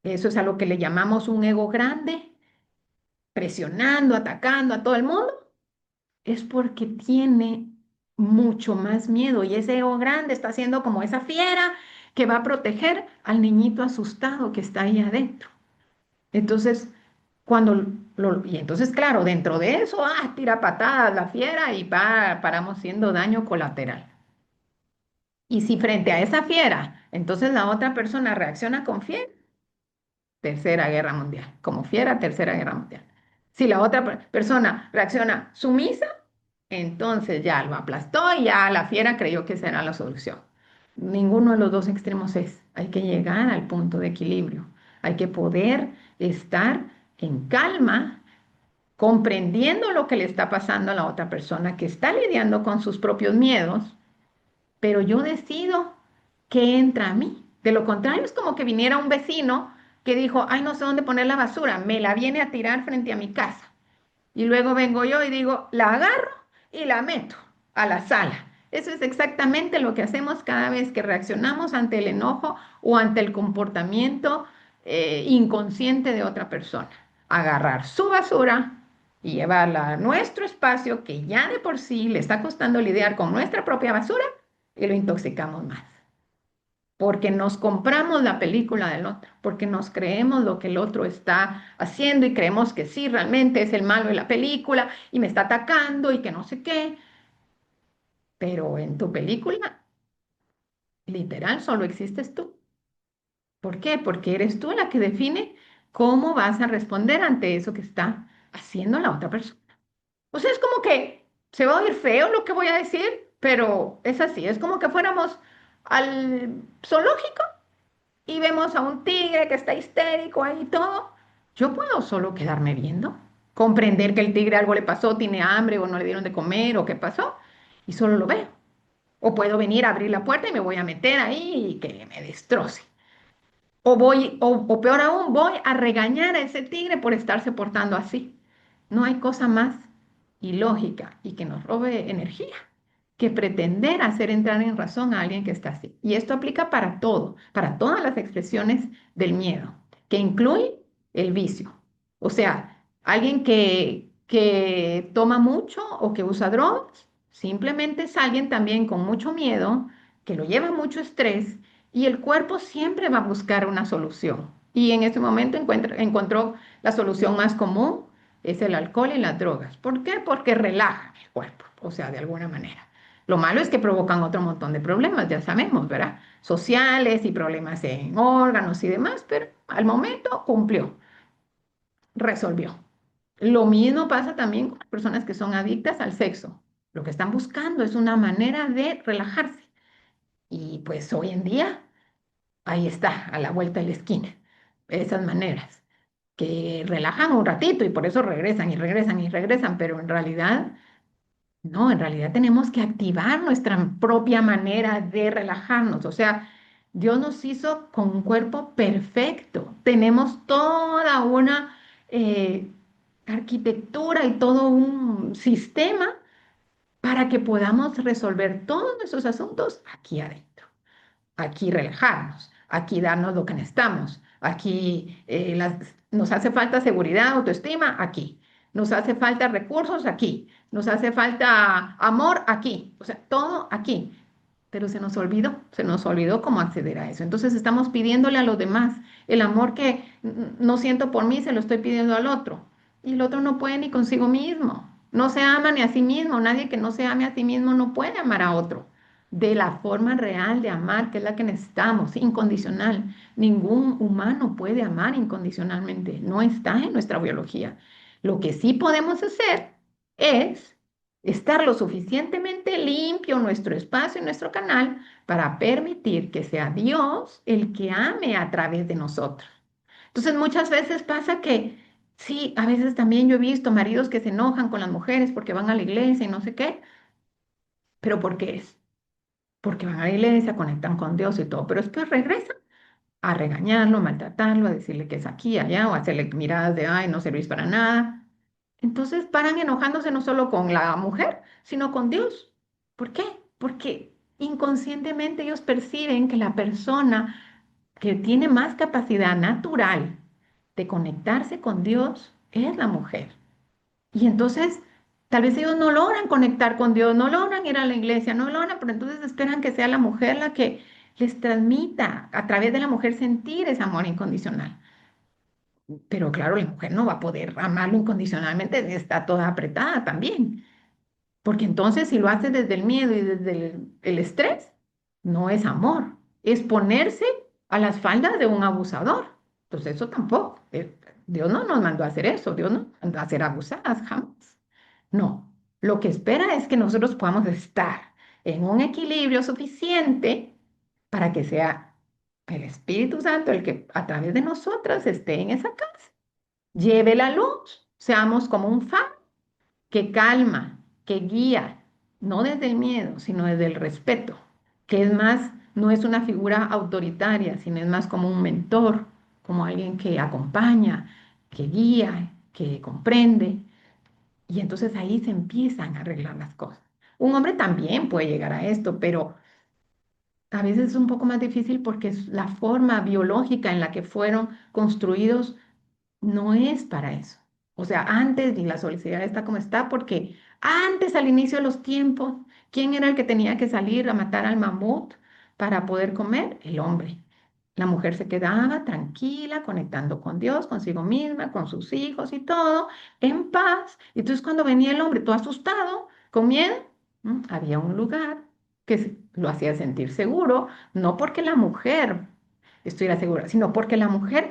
Eso es a lo que le llamamos un ego grande presionando, atacando a todo el mundo, es porque tiene mucho más miedo y ese ego grande está haciendo como esa fiera que va a proteger al niñito asustado que está ahí adentro. Entonces, y entonces, claro, dentro de eso, tira patadas la fiera y paramos siendo daño colateral. Y si frente a esa fiera, entonces la otra persona reacciona con fiera, Tercera Guerra Mundial, como fiera, Tercera Guerra Mundial. Si la otra persona reacciona sumisa, entonces ya lo aplastó y ya la fiera creyó que esa era la solución. Ninguno de los dos extremos es. Hay que llegar al punto de equilibrio. Hay que poder estar en calma, comprendiendo lo que le está pasando a la otra persona que está lidiando con sus propios miedos, pero yo decido qué entra a mí. De lo contrario, es como que viniera un vecino que dijo, ay, no sé dónde poner la basura, me la viene a tirar frente a mi casa. Y luego vengo yo y digo, la agarro y la meto a la sala. Eso es exactamente lo que hacemos cada vez que reaccionamos ante el enojo o ante el comportamiento inconsciente de otra persona. Agarrar su basura y llevarla a nuestro espacio que ya de por sí le está costando lidiar con nuestra propia basura y lo intoxicamos más. Porque nos compramos la película del otro, porque nos creemos lo que el otro está haciendo y creemos que sí, realmente es el malo de la película y me está atacando y que no sé qué, pero en tu película, literal, solo existes tú. ¿Por qué? Porque eres tú la que define cómo vas a responder ante eso que está haciendo la otra persona. O sea, es como que se va a oír feo lo que voy a decir, pero es así, es como que fuéramos al zoológico y vemos a un tigre que está histérico ahí y todo, yo puedo solo quedarme viendo, comprender que el tigre algo le pasó, tiene hambre o no le dieron de comer o qué pasó, y solo lo veo. O puedo venir a abrir la puerta y me voy a meter ahí y que me destroce. O peor aún, voy a regañar a ese tigre por estarse portando así. No hay cosa más ilógica y que nos robe energía que pretender hacer entrar en razón a alguien que está así. Y esto aplica para todo, para todas las expresiones del miedo, que incluye el vicio. O sea, alguien que toma mucho o que usa drogas, simplemente es alguien también con mucho miedo, que lo lleva mucho estrés y el cuerpo siempre va a buscar una solución. Y en ese momento encontró la solución más común, es el alcohol y las drogas. ¿Por qué? Porque relajan el cuerpo, o sea, de alguna manera. Lo malo es que provocan otro montón de problemas, ya sabemos, ¿verdad? Sociales y problemas en órganos y demás, pero al momento cumplió, resolvió. Lo mismo pasa también con las personas que son adictas al sexo. Lo que están buscando es una manera de relajarse. Y pues hoy en día ahí está, a la vuelta de la esquina, esas maneras que relajan un ratito y por eso regresan y regresan y regresan, pero en realidad, no, en realidad tenemos que activar nuestra propia manera de relajarnos. O sea, Dios nos hizo con un cuerpo perfecto. Tenemos toda una eh, arquitectura y todo un sistema para que podamos resolver todos nuestros asuntos aquí adentro, aquí relajarnos, aquí darnos lo que necesitamos, aquí nos hace falta seguridad, autoestima, aquí, nos hace falta recursos, aquí, nos hace falta amor, aquí, o sea, todo aquí. Pero se nos olvidó cómo acceder a eso. Entonces estamos pidiéndole a los demás el amor que no siento por mí, se lo estoy pidiendo al otro. Y el otro no puede ni consigo mismo. No se ama ni a sí mismo. Nadie que no se ame a sí mismo no puede amar a otro de la forma real de amar, que es la que necesitamos, incondicional. Ningún humano puede amar incondicionalmente, no está en nuestra biología. Lo que sí podemos hacer es estar lo suficientemente limpio nuestro espacio y nuestro canal para permitir que sea Dios el que ame a través de nosotros. Entonces muchas veces pasa que, sí, a veces también yo he visto maridos que se enojan con las mujeres porque van a la iglesia y no sé qué, pero ¿por qué es? Porque van a la iglesia, conectan con Dios y todo, pero después regresan a regañarlo, maltratarlo, a decirle que es aquí, allá, o a hacerle miradas de, ay, no servís para nada. Entonces paran enojándose no solo con la mujer, sino con Dios. ¿Por qué? Porque inconscientemente ellos perciben que la persona que tiene más capacidad natural de conectarse con Dios es la mujer. Y entonces, tal vez ellos no logran conectar con Dios, no logran ir a la iglesia, no logran, pero entonces esperan que sea la mujer la que les transmita a través de la mujer sentir ese amor incondicional. Pero claro, la mujer no va a poder amarlo incondicionalmente, si está toda apretada también. Porque entonces si lo hace desde el miedo y desde el estrés, no es amor, es ponerse a las faldas de un abusador. Entonces eso tampoco. Dios no nos mandó a hacer eso, Dios no nos mandó a ser abusadas jamás. No, lo que espera es que nosotros podamos estar en un equilibrio suficiente para que sea el Espíritu Santo el que a través de nosotras esté en esa casa, lleve la luz, seamos como un faro que calma, que guía, no desde el miedo, sino desde el respeto, que es más, no es una figura autoritaria, sino es más como un mentor, como alguien que acompaña, que guía, que comprende. Y entonces ahí se empiezan a arreglar las cosas. Un hombre también puede llegar a esto, pero a veces es un poco más difícil porque es la forma biológica en la que fueron construidos no es para eso. O sea, antes, y la sociedad está como está, porque antes, al inicio de los tiempos, ¿quién era el que tenía que salir a matar al mamut para poder comer? El hombre. La mujer se quedaba tranquila, conectando con Dios, consigo misma, con sus hijos y todo, en paz. Y entonces cuando venía el hombre todo asustado, con miedo, había un lugar que lo hacía sentir seguro, no porque la mujer estuviera segura, sino porque la mujer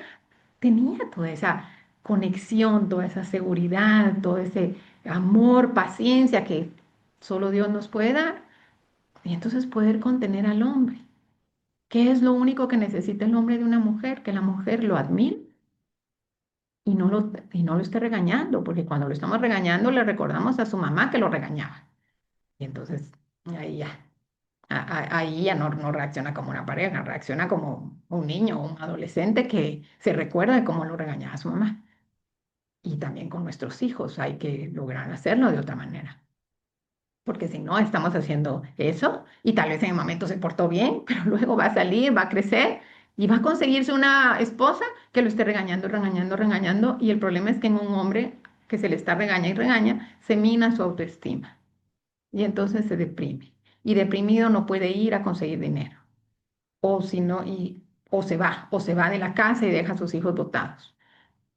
tenía toda esa conexión, toda esa seguridad, todo ese amor, paciencia que solo Dios nos puede dar. Y entonces poder contener al hombre. ¿Qué es lo único que necesita el hombre de una mujer? Que la mujer lo admire y no lo esté regañando, porque cuando lo estamos regañando le recordamos a su mamá que lo regañaba. Y entonces ahí ya, ahí ya no reacciona como una pareja, reacciona como un niño o un adolescente que se recuerda de cómo lo regañaba su mamá. Y también con nuestros hijos hay que lograr hacerlo de otra manera, porque si no, estamos haciendo eso y tal vez en el momento se portó bien, pero luego va a salir, va a crecer y va a conseguirse una esposa que lo esté regañando, regañando, regañando. Y el problema es que en un hombre que se le está regaña y regaña, se mina su autoestima y entonces se deprime. Y deprimido no puede ir a conseguir dinero. O si no, o se va de la casa y deja a sus hijos botados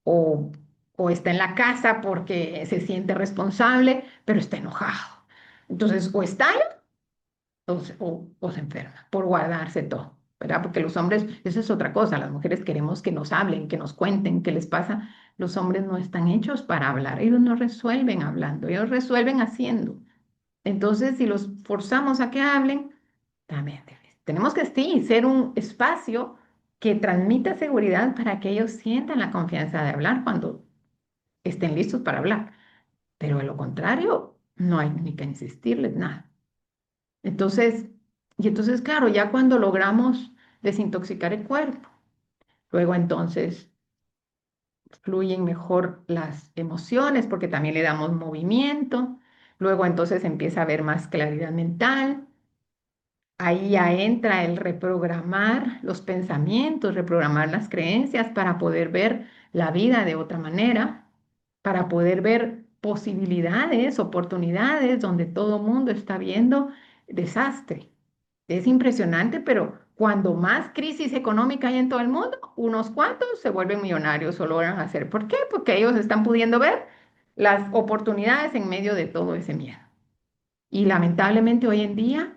o, o está en la casa porque se siente responsable, pero está enojado. Entonces, o estalla o se enferma por guardarse todo, ¿verdad? Porque los hombres, eso es otra cosa, las mujeres queremos que nos hablen, que nos cuenten qué les pasa. Los hombres no están hechos para hablar, ellos no resuelven hablando, ellos resuelven haciendo. Entonces, si los forzamos a que hablen, también tenemos que sí, ser un espacio que transmita seguridad para que ellos sientan la confianza de hablar cuando estén listos para hablar. Pero de lo contrario, no hay ni que insistirles nada. Entonces, y entonces, claro, ya cuando logramos desintoxicar el cuerpo, luego entonces fluyen mejor las emociones porque también le damos movimiento, luego entonces empieza a haber más claridad mental. Ahí ya entra el reprogramar los pensamientos, reprogramar las creencias para poder ver la vida de otra manera, para poder ver posibilidades, oportunidades donde todo mundo está viendo desastre. Es impresionante, pero cuando más crisis económica hay en todo el mundo, unos cuantos se vuelven millonarios o logran hacer. ¿Por qué? Porque ellos están pudiendo ver las oportunidades en medio de todo ese miedo. Y lamentablemente hoy en día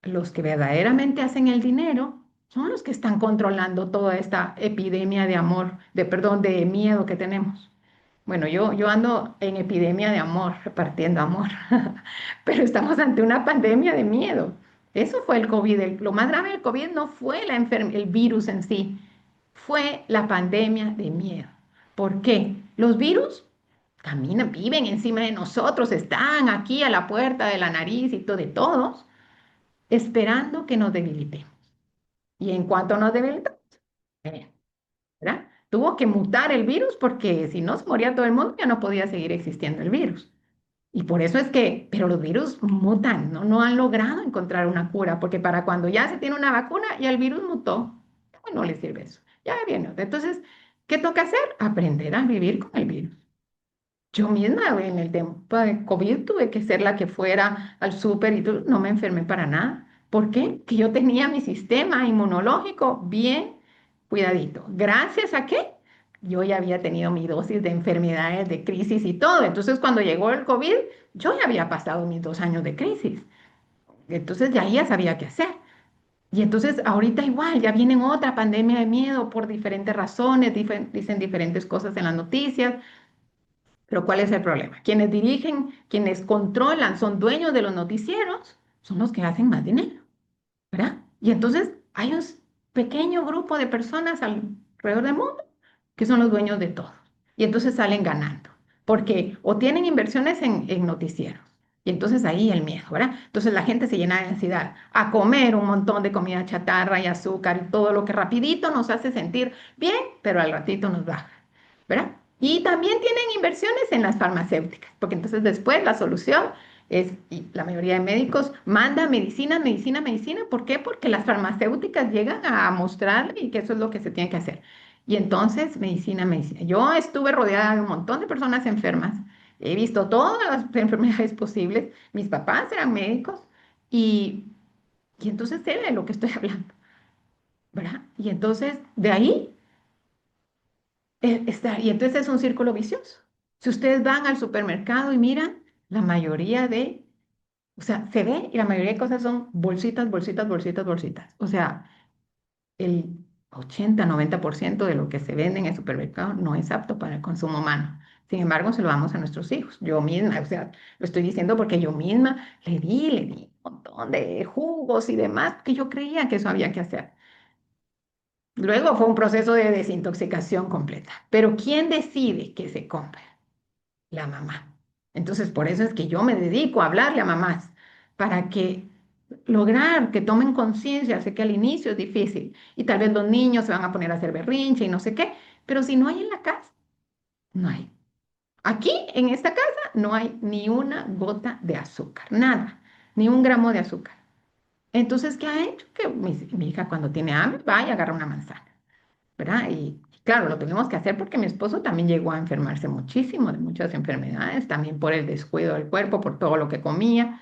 los que verdaderamente hacen el dinero son los que están controlando toda esta epidemia de amor, perdón, de miedo que tenemos. Bueno, yo ando en epidemia de amor, repartiendo amor, pero estamos ante una pandemia de miedo. Eso fue el COVID. Lo más grave del COVID no fue el virus en sí, fue la pandemia de miedo. ¿Por qué? Los virus caminan, viven encima de nosotros, están aquí a la puerta de la nariz y todo de todos esperando que nos debilitemos. Y en cuanto nos debilitamos, eh, ¿verdad? Tuvo que mutar el virus porque si no se moría todo el mundo, ya no podía seguir existiendo el virus. Y por eso es que, pero los virus mutan, ¿no? No han logrado encontrar una cura, porque para cuando ya se tiene una vacuna, ya el virus mutó. No le sirve eso. Ya viene. Entonces, ¿Qué toca hacer? Aprender a vivir con el virus. Yo misma en el tiempo de COVID tuve que ser la que fuera al súper y todo, no me enfermé para nada. ¿Por qué? Que yo tenía mi sistema inmunológico bien cuidadito. ¿Gracias a qué? Yo ya había tenido mi dosis de enfermedades, de crisis y todo. Entonces, cuando llegó el COVID, yo ya había pasado mis 2 años de crisis. Entonces, ya sabía qué hacer. Y entonces, ahorita igual, ya viene otra pandemia de miedo por diferentes razones, dicen diferentes cosas en las noticias. Pero ¿cuál es el problema? Quienes dirigen, quienes controlan, son dueños de los noticieros, son los que hacen más dinero, ¿verdad? Y entonces hay un pequeño grupo de personas alrededor del mundo que son los dueños de todo. Y entonces salen ganando, porque o tienen inversiones en noticieros. Y entonces ahí el miedo, ¿verdad? Entonces la gente se llena de ansiedad a comer un montón de comida chatarra y azúcar y todo lo que rapidito nos hace sentir bien, pero al ratito nos baja, ¿verdad? Y también tienen inversiones en las farmacéuticas, porque entonces después la solución es, y la mayoría de médicos manda medicina, medicina, medicina. ¿Por qué? Porque las farmacéuticas llegan a mostrar y que eso es lo que se tiene que hacer. Y entonces, medicina, medicina. Yo estuve rodeada de un montón de personas enfermas. He visto todas las enfermedades posibles. Mis papás eran médicos y, y entonces sé de lo que estoy hablando, ¿verdad? Y entonces, de ahí está, y entonces es un círculo vicioso. Si ustedes van al supermercado y miran, la mayoría de, o sea, se ve y la mayoría de cosas son bolsitas, bolsitas, bolsitas, bolsitas. O sea, el 80-90% de lo que se vende en el supermercado no es apto para el consumo humano. Sin embargo, se lo damos a nuestros hijos. Yo misma, o sea, lo estoy diciendo porque yo misma le di un montón de jugos y demás, que yo creía que eso había que hacer. Luego fue un proceso de desintoxicación completa. Pero ¿quién decide que se compre? La mamá. Entonces, por eso es que yo me dedico a hablarle a mamás, para que lograr que tomen conciencia. Sé que al inicio es difícil y tal vez los niños se van a poner a hacer berrinche y no sé qué, pero si no hay en la casa, no hay. Aquí, en esta casa, no hay ni una gota de azúcar, nada, ni un gramo de azúcar. Entonces, ¿qué ha hecho? Que mi hija cuando tiene hambre va y agarra una manzana, ¿verdad? Y claro, lo tenemos que hacer porque mi esposo también llegó a enfermarse muchísimo de muchas enfermedades, también por el descuido del cuerpo, por todo lo que comía.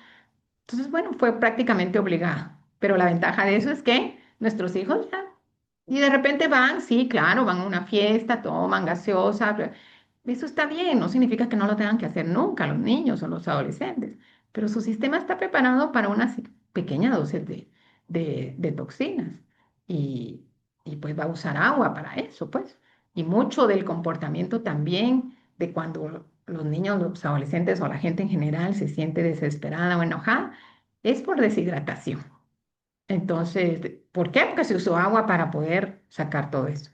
Entonces, bueno, fue prácticamente obligado. Pero la ventaja de eso es que nuestros hijos ya, y de repente van, sí, claro, van a una fiesta, toman gaseosa. Eso está bien, no significa que no lo tengan que hacer nunca los niños o los adolescentes, pero su sistema está preparado para una pequeña dosis de toxinas y, y pues va a usar agua para eso, pues. Y mucho del comportamiento también de cuando los niños, los adolescentes o la gente en general se siente desesperada o enojada, es por deshidratación. Entonces, ¿por qué? Porque se usó agua para poder sacar todo eso.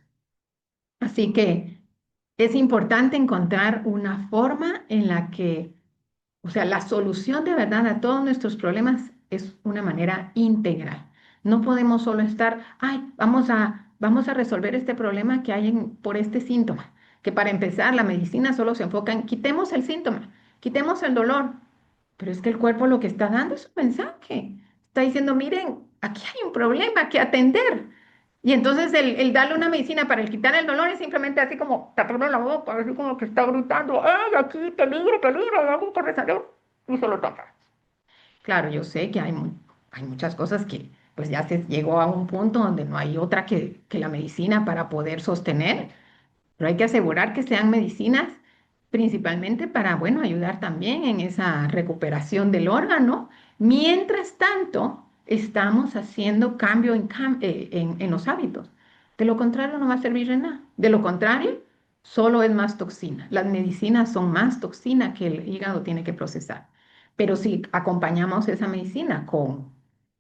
Así que es importante encontrar una forma en la que, o sea, la solución de verdad a todos nuestros problemas es una manera integral. No podemos solo estar, ay, vamos a resolver este problema que hay por este síntoma. Que para empezar, la medicina solo se enfoca en quitemos el síntoma, quitemos el dolor. Pero es que el cuerpo lo que está dando es un mensaje. Está diciendo, miren, aquí hay un problema que atender. Y entonces el darle una medicina para el quitar el dolor es simplemente así como taparle la boca, así como que está gritando, ¡ay, aquí, peligro, peligro, hay algo por salud! Y se lo tapa. Claro, yo sé que hay muchas cosas que pues ya se llegó a un punto donde no hay otra que la medicina para poder sostener, pero hay que asegurar que sean medicinas principalmente para, bueno, ayudar también en esa recuperación del órgano. Mientras tanto, estamos haciendo cambio en los hábitos. De lo contrario, no va a servir de nada. De lo contrario, solo es más toxina. Las medicinas son más toxina que el hígado tiene que procesar. Pero si acompañamos esa medicina con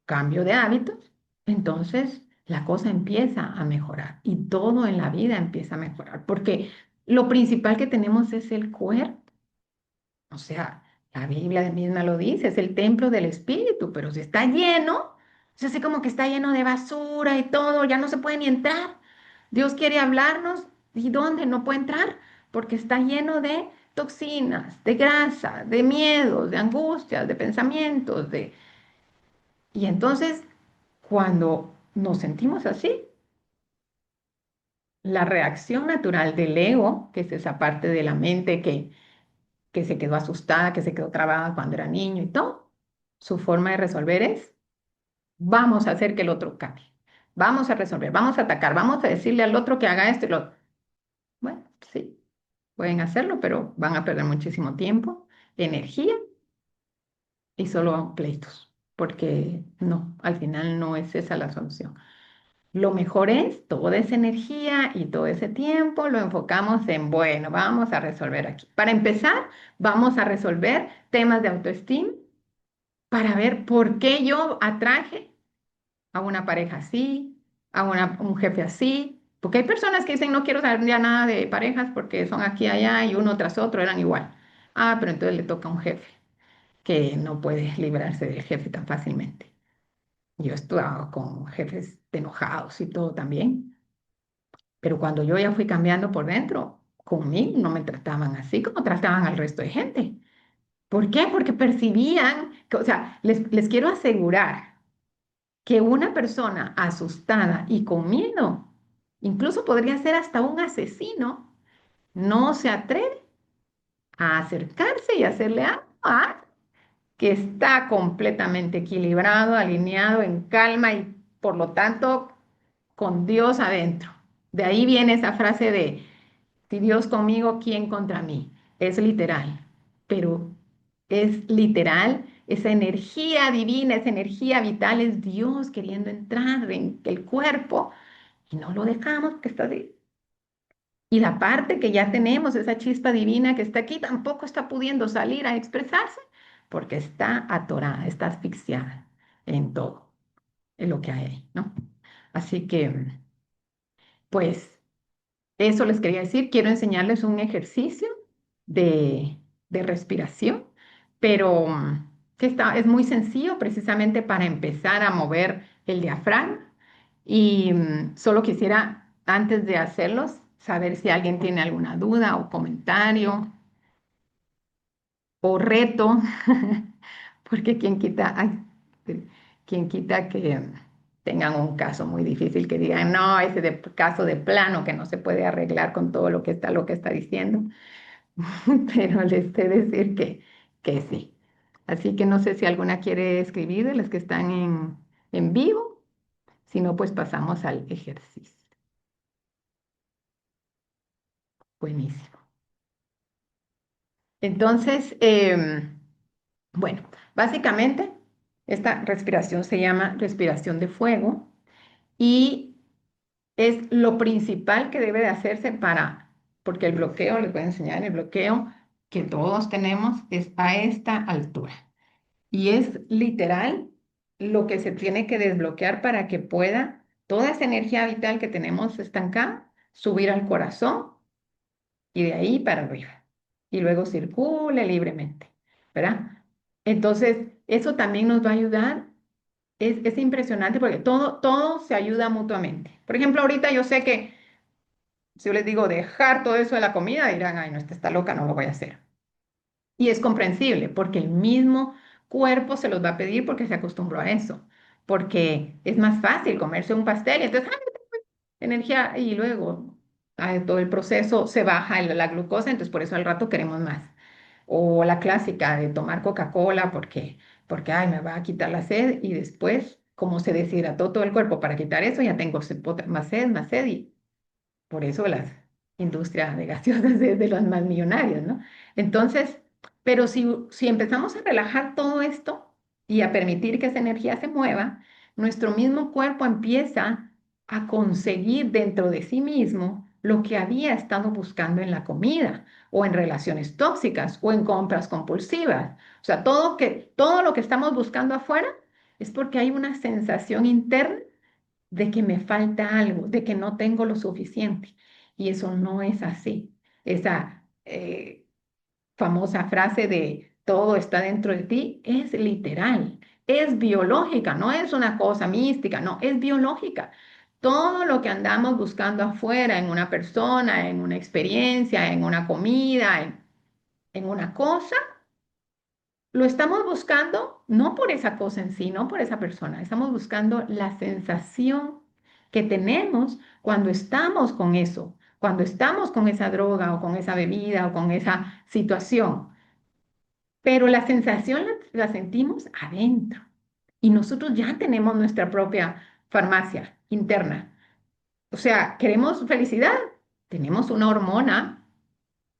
cambio de hábitos, entonces la cosa empieza a mejorar y todo en la vida empieza a mejorar, porque lo principal que tenemos es el cuerpo. O sea, la Biblia misma lo dice, es el templo del Espíritu, pero si está lleno, es así como que está lleno de basura y todo, ya no se puede ni entrar. Dios quiere hablarnos, ¿y dónde? No puede entrar porque está lleno de toxinas, de grasa, de miedos, de angustias, de pensamientos, de... Y entonces, cuando nos sentimos así, la reacción natural del ego, que es esa parte de la mente que se quedó asustada, que se quedó trabada cuando era niño y todo, su forma de resolver es, vamos a hacer que el otro cambie, vamos a resolver, vamos a atacar, vamos a decirle al otro que haga esto y lo otro. Bueno, sí, pueden hacerlo, pero van a perder muchísimo tiempo, energía y solo pleitos, porque no, al final no es esa la solución. Lo mejor es toda esa energía y todo ese tiempo lo enfocamos en, bueno, vamos a resolver aquí. Para empezar, vamos a resolver temas de autoestima para ver por qué yo atraje a una pareja así, un jefe así. Porque hay personas que dicen, no quiero saber ya nada de parejas porque son aquí y allá y uno tras otro eran igual. Ah, pero entonces le toca a un jefe que no puede librarse del jefe tan fácilmente. Yo he estado con jefes enojados y todo también. Pero cuando yo ya fui cambiando por dentro, conmigo no me trataban así como trataban al resto de gente. ¿Por qué? Porque percibían, o sea, les quiero asegurar que una persona asustada y con miedo, incluso podría ser hasta un asesino, no se atreve a acercarse y hacerle algo a que está completamente equilibrado, alineado, en calma y por lo tanto con Dios adentro. De ahí viene esa frase de si Dios conmigo, ¿quién contra mí? Es literal, pero es literal, esa energía divina, esa energía vital es Dios queriendo entrar en el cuerpo y no lo dejamos porque está ahí. Y la parte que ya tenemos, esa chispa divina que está aquí, tampoco está pudiendo salir a expresarse porque está atorada, está asfixiada en todo, en lo que hay ahí, ¿no? Así que, pues, eso les quería decir. Quiero enseñarles un ejercicio de, de respiración, pero es muy sencillo precisamente para empezar a mover el diafragma. Y solo quisiera, antes de hacerlos, saber si alguien tiene alguna duda o comentario o reto, porque quien quita que tengan un caso muy difícil, que digan, no, caso de plano que no se puede arreglar con todo lo que está diciendo, pero les sé decir que sí. Así que no sé si alguna quiere escribir de las que están en vivo, si no, pues pasamos al ejercicio. Buenísimo. Entonces, bueno, básicamente esta respiración se llama respiración de fuego y es lo principal que debe de hacerse porque el bloqueo, les voy a enseñar, el bloqueo que todos tenemos es a esta altura. Y es literal lo que se tiene que desbloquear para que pueda toda esa energía vital que tenemos estancada subir al corazón y de ahí para arriba. Y luego circule libremente, ¿verdad? Entonces, eso también nos va a ayudar. Es impresionante porque todo se ayuda mutuamente. Por ejemplo, ahorita yo sé que si yo les digo dejar todo eso de la comida, dirán, ay, no, esta está loca, no lo voy a hacer. Y es comprensible porque el mismo cuerpo se los va a pedir porque se acostumbró a eso. Porque es más fácil comerse un pastel y entonces, ay, energía y luego todo el proceso se baja la glucosa, entonces por eso al rato queremos más. O la clásica de tomar Coca-Cola porque ay, me va a quitar la sed y después, como se deshidrató todo el cuerpo para quitar eso, ya tengo más sed y por eso las industrias de gaseosas es de las más millonarias, ¿no? Entonces, pero si empezamos a relajar todo esto y a permitir que esa energía se mueva, nuestro mismo cuerpo empieza a conseguir dentro de sí mismo lo que había estado buscando en la comida o en relaciones tóxicas o en compras compulsivas. O sea, todo lo que estamos buscando afuera es porque hay una sensación interna de que me falta algo, de que no tengo lo suficiente. Y eso no es así. Esa famosa frase de todo está dentro de ti es literal, es biológica, no es una cosa mística, no, es biológica. Todo lo que andamos buscando afuera, en una persona, en una experiencia, en una comida, en una cosa, lo estamos buscando no por esa cosa en sí, no por esa persona, estamos buscando la sensación que tenemos cuando estamos con eso, cuando estamos con esa droga o con esa bebida o con esa situación. Pero la sensación la sentimos adentro y nosotros ya tenemos nuestra propia farmacia interna. O sea, queremos felicidad, tenemos una hormona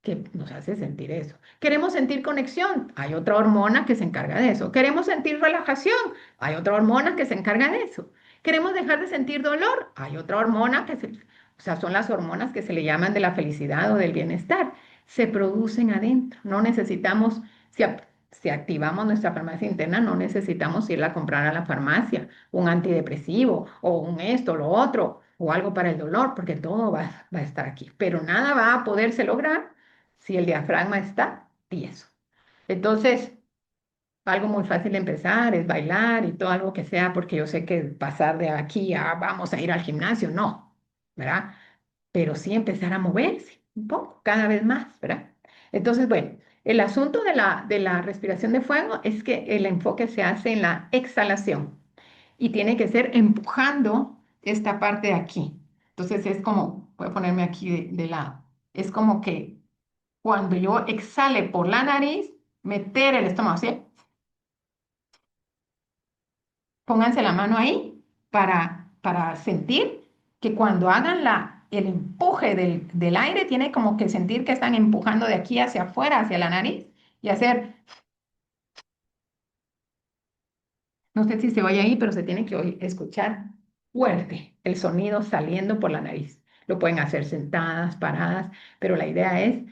que nos hace sentir eso. Queremos sentir conexión, hay otra hormona que se encarga de eso. Queremos sentir relajación, hay otra hormona que se encarga de eso. Queremos dejar de sentir dolor, hay otra hormona o sea, son las hormonas que se le llaman de la felicidad o del bienestar. Se producen adentro. No necesitamos, si activamos nuestra farmacia interna, no necesitamos irla a comprar a la farmacia, un antidepresivo o un esto, lo otro, o algo para el dolor, porque todo va a estar aquí. Pero nada va a poderse lograr si el diafragma está tieso. Entonces, algo muy fácil de empezar es bailar y todo algo que sea, porque yo sé que pasar de aquí a vamos a ir al gimnasio, no, ¿verdad? Pero sí empezar a moverse un poco, cada vez más, ¿verdad? Entonces, bueno, el asunto de la respiración de fuego es que el enfoque se hace en la exhalación y tiene que ser empujando esta parte de aquí. Entonces es como, voy a ponerme aquí de lado, es como que cuando yo exhale por la nariz, meter el estómago, ¿sí? Pónganse la mano ahí para sentir que cuando hagan el empuje del aire, tiene como que sentir que están empujando de aquí hacia afuera, hacia la nariz, y hacer, no sé si se oye ahí, pero se tiene que escuchar fuerte el sonido saliendo por la nariz. Lo pueden hacer sentadas, paradas, pero la idea es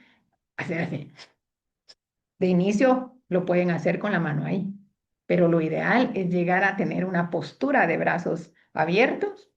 hacer así. De inicio lo pueden hacer con la mano ahí, pero lo ideal es llegar a tener una postura de brazos abiertos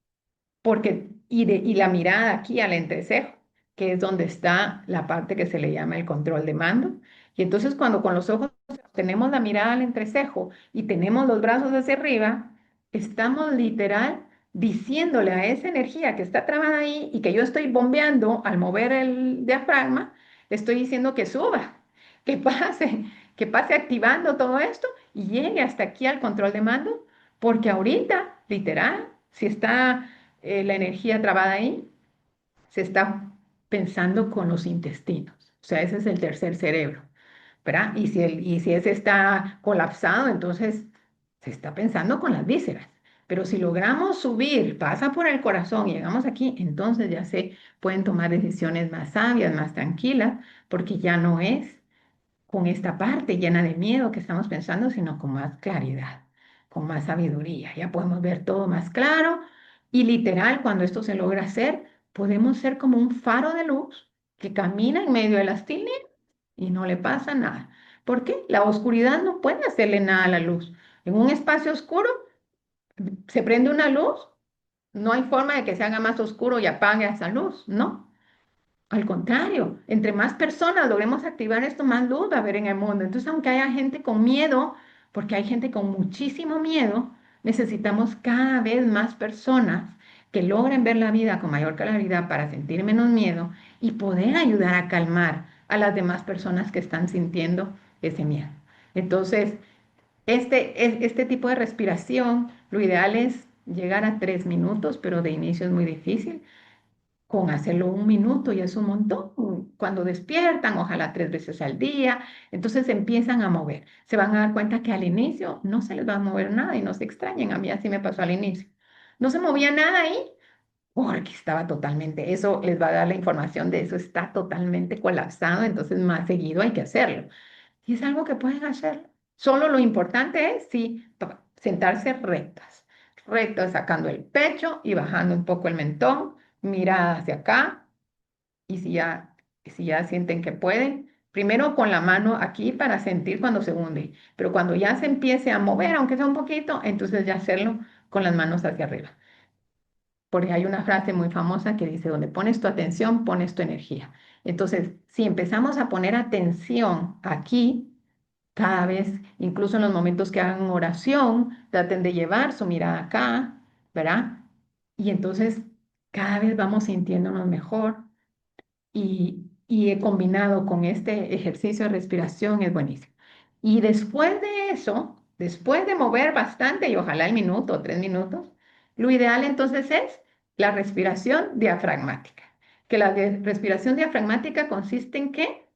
y la mirada aquí al entrecejo, que es donde está la parte que se le llama el control de mando. Y entonces cuando con los ojos tenemos la mirada al entrecejo y tenemos los brazos hacia arriba, estamos literal diciéndole a esa energía que está trabada ahí y que yo estoy bombeando al mover el diafragma, le estoy diciendo que suba, que pase, que pase activando todo esto y llegue hasta aquí al control de mando, porque ahorita, literal, si está la energía trabada ahí, se está pensando con los intestinos. O sea, ese es el tercer cerebro, ¿verdad? Y si ese está colapsado, entonces se está pensando con las vísceras. Pero si logramos subir, pasa por el corazón y llegamos aquí, entonces ya se pueden tomar decisiones más sabias, más tranquilas, porque ya no es con esta parte llena de miedo que estamos pensando, sino con más claridad, con más sabiduría. Ya podemos ver todo más claro y literal, cuando esto se logra hacer, podemos ser como un faro de luz que camina en medio de las tinieblas y no le pasa nada. ¿Por qué? La oscuridad no puede hacerle nada a la luz. En un espacio oscuro se prende una luz, no hay forma de que se haga más oscuro y apague esa luz, ¿no? Al contrario, entre más personas logremos activar esto, más luz va a haber en el mundo. Entonces, aunque haya gente con miedo, porque hay gente con muchísimo miedo, necesitamos cada vez más personas que logren ver la vida con mayor claridad para sentir menos miedo y poder ayudar a calmar a las demás personas que están sintiendo ese miedo. Entonces, este tipo de respiración, lo ideal es llegar a 3 minutos, pero de inicio es muy difícil. Con hacerlo 1 minuto y es un montón. Cuando despiertan, ojalá 3 veces al día, entonces se empiezan a mover. Se van a dar cuenta que al inicio no se les va a mover nada y no se extrañen. A mí así me pasó al inicio. No se movía nada ahí porque estaba totalmente, eso les va a dar la información de eso, está totalmente colapsado, entonces más seguido hay que hacerlo. Y es algo que pueden hacer. Solo lo importante es, sí, sentarse rectas, rectas, sacando el pecho y bajando un poco el mentón, mirada hacia acá. Y si ya sienten que pueden, primero con la mano aquí para sentir cuando se hunde, pero cuando ya se empiece a mover, aunque sea un poquito, entonces ya hacerlo con las manos hacia arriba. Porque hay una frase muy famosa que dice, donde pones tu atención, pones tu energía. Entonces, si empezamos a poner atención aquí, cada vez, incluso en los momentos que hagan oración, traten de llevar su mirada acá, ¿verdad? Y entonces cada vez vamos sintiéndonos mejor y he combinado con este ejercicio de respiración es buenísimo. Y después de eso, después de mover bastante y ojalá el minuto o 3 minutos, lo ideal entonces es la respiración diafragmática. Que la respiración diafragmática consiste en que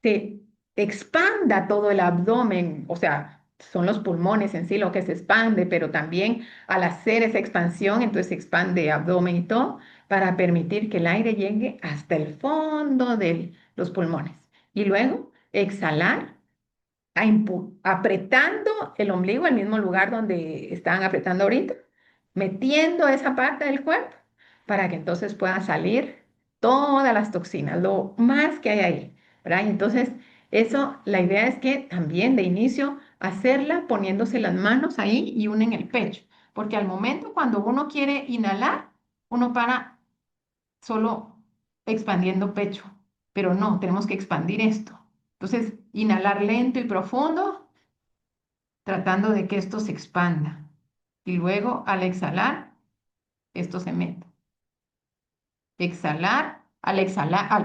se expanda todo el abdomen, o sea, son los pulmones en sí lo que se expande, pero también al hacer esa expansión, entonces se expande abdomen y todo, para permitir que el aire llegue hasta el fondo de los pulmones. Y luego exhalar apretando el ombligo, el mismo lugar donde estaban apretando ahorita, metiendo esa parte del cuerpo para que entonces puedan salir todas las toxinas, lo más que hay ahí, ¿verdad? Y entonces, eso, la idea es que también de inicio hacerla poniéndose las manos ahí y una en el pecho, porque al momento cuando uno quiere inhalar, uno para solo expandiendo pecho, pero no, tenemos que expandir esto. Entonces, inhalar lento y profundo, tratando de que esto se expanda. Y luego, al exhalar, esto se mete.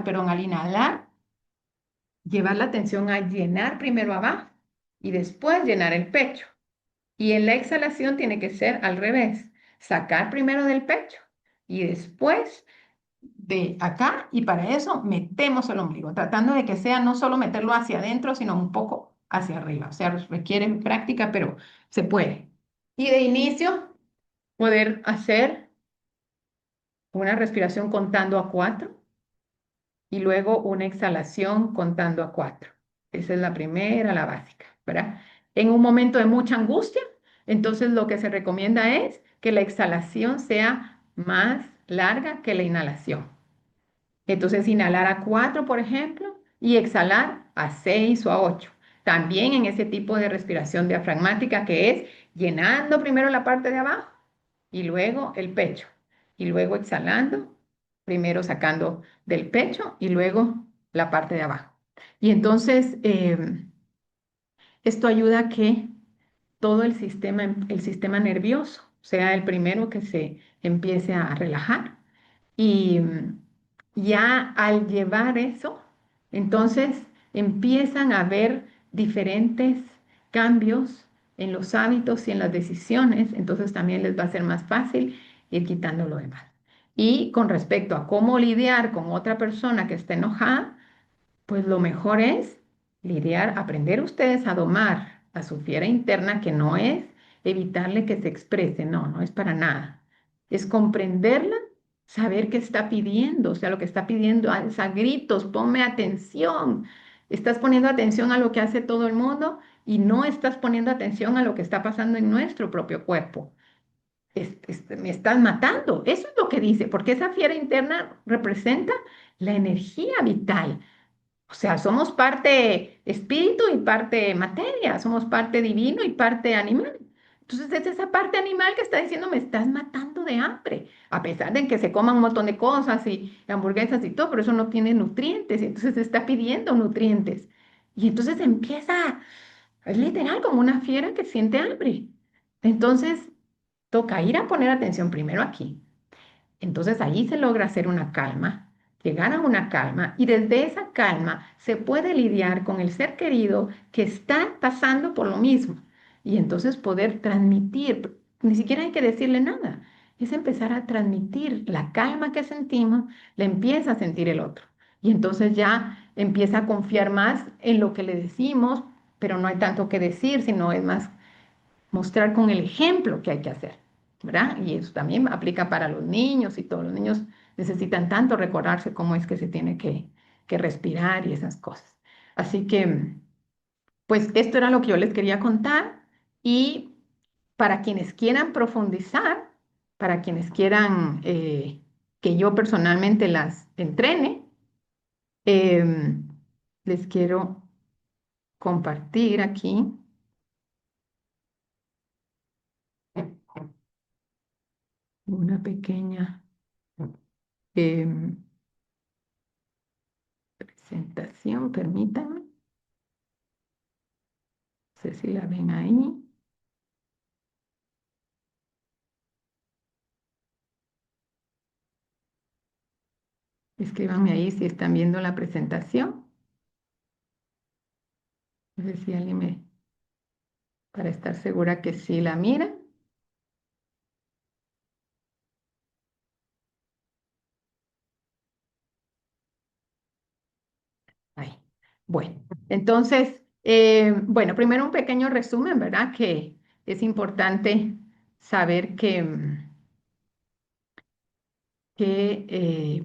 Perdón, al inhalar, llevar la atención a llenar primero abajo y después llenar el pecho. Y en la exhalación tiene que ser al revés, sacar primero del pecho y después de acá, y para eso metemos el ombligo, tratando de que sea no solo meterlo hacia adentro, sino un poco hacia arriba. O sea, requiere práctica, pero se puede. Y de inicio, poder hacer una respiración contando a 4 y luego una exhalación contando a 4. Esa es la primera, la básica, ¿verdad? En un momento de mucha angustia, entonces lo que se recomienda es que la exhalación sea más larga que la inhalación. Entonces, inhalar a 4, por ejemplo, y exhalar a 6 o a 8. También en ese tipo de respiración diafragmática que es llenando primero la parte de abajo y luego el pecho. Y luego exhalando, primero sacando del pecho y luego la parte de abajo. Y entonces, esto ayuda a que todo el sistema nervioso sea el primero que se empiece a relajar y ya al llevar eso, entonces empiezan a haber diferentes cambios en los hábitos y en las decisiones, entonces también les va a ser más fácil ir quitando lo demás. Y con respecto a cómo lidiar con otra persona que está enojada, pues lo mejor es lidiar, aprender ustedes a domar a su fiera interna, que no es evitarle que se exprese, no, no es para nada. Es comprenderla, saber qué está pidiendo, o sea, lo que está pidiendo es a gritos, ponme atención. Estás poniendo atención a lo que hace todo el mundo y no estás poniendo atención a lo que está pasando en nuestro propio cuerpo. Me estás matando. Eso es lo que dice, porque esa fiera interna representa la energía vital. O sea, somos parte espíritu y parte materia, somos parte divino y parte animal. Entonces es esa parte animal que está diciendo, me estás matando de hambre, a pesar de que se coman un montón de cosas y hamburguesas y todo, pero eso no tiene nutrientes, y entonces está pidiendo nutrientes. Y entonces empieza, es literal como una fiera que siente hambre. Entonces toca ir a poner atención primero aquí. Entonces ahí se logra hacer una calma, llegar a una calma y desde esa calma se puede lidiar con el ser querido que está pasando por lo mismo y entonces poder transmitir, ni siquiera hay que decirle nada, es empezar a transmitir la calma que sentimos, la empieza a sentir el otro y entonces ya empieza a confiar más en lo que le decimos, pero no hay tanto que decir, sino es más mostrar con el ejemplo que hay que hacer, ¿verdad? Y eso también aplica para los niños y todos los niños necesitan tanto recordarse cómo es que se tiene que respirar y esas cosas. Así que, pues esto era lo que yo les quería contar y para quienes quieran profundizar, para quienes quieran que yo personalmente las entrene, em, les quiero compartir aquí una pequeña em, presentación, permítanme. No sé si la ven ahí. Escríbanme ahí si están viendo la presentación. No sé si alguien me, para estar segura que sí la mira. Bueno, entonces, bueno, primero un pequeño resumen, ¿verdad? Que es importante saber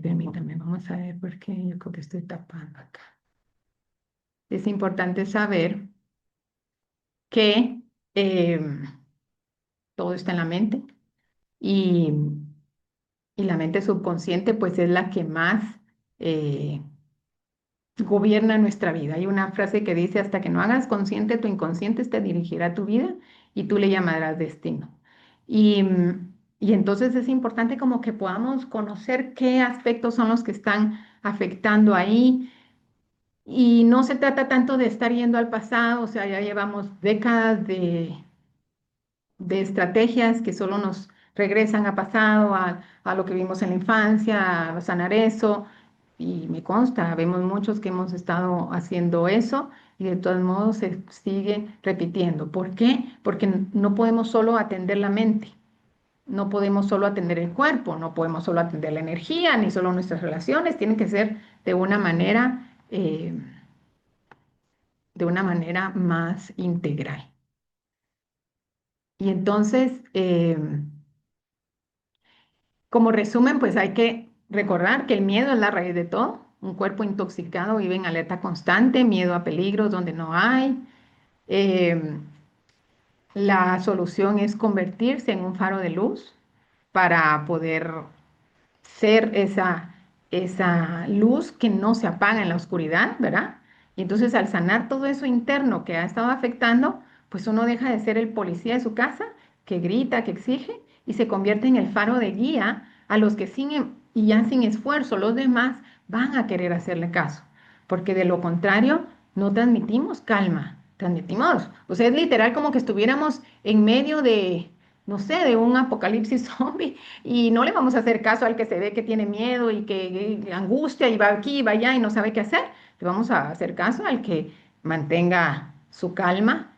permítame, vamos a ver porque yo creo que estoy tapando acá. Es importante saber que eh, todo está en la mente y, y la mente subconsciente pues es la que más eh, gobierna nuestra vida. Hay una frase que dice, hasta que no hagas consciente, tu inconsciente te dirigirá tu vida y tú le llamarás destino. Y entonces es importante como que podamos conocer qué aspectos son los que están afectando ahí. Y no se trata tanto de estar yendo al pasado, o sea, ya llevamos décadas de estrategias que solo nos regresan a pasado, a lo que vimos en la infancia, a sanar eso. Y me consta, vemos muchos que hemos estado haciendo eso y de todos modos se sigue repitiendo. ¿Por qué? Porque no podemos solo atender la mente, no podemos solo atender el cuerpo, no podemos solo atender la energía, ni solo nuestras relaciones, tienen que ser de una manera más integral. Y entonces, como resumen, pues hay que recordar que el miedo es la raíz de todo. Un cuerpo intoxicado vive en alerta constante, miedo a peligros donde no hay. Eh, la solución es convertirse en un faro de luz para poder ser esa luz que no se apaga en la oscuridad, ¿verdad? Y entonces al sanar todo eso interno que ha estado afectando, pues uno deja de ser el policía de su casa, que grita, que exige, y se convierte en el faro de guía a los que y ya sin esfuerzo los demás van a querer hacerle caso, porque de lo contrario no transmitimos calma, transmitimos, o sea, es literal como que estuviéramos en medio de, no sé, de un apocalipsis zombie y no le vamos a hacer caso al que se ve que tiene miedo y que angustia y va aquí, va allá y no sabe qué hacer. Le vamos a hacer caso al que mantenga su calma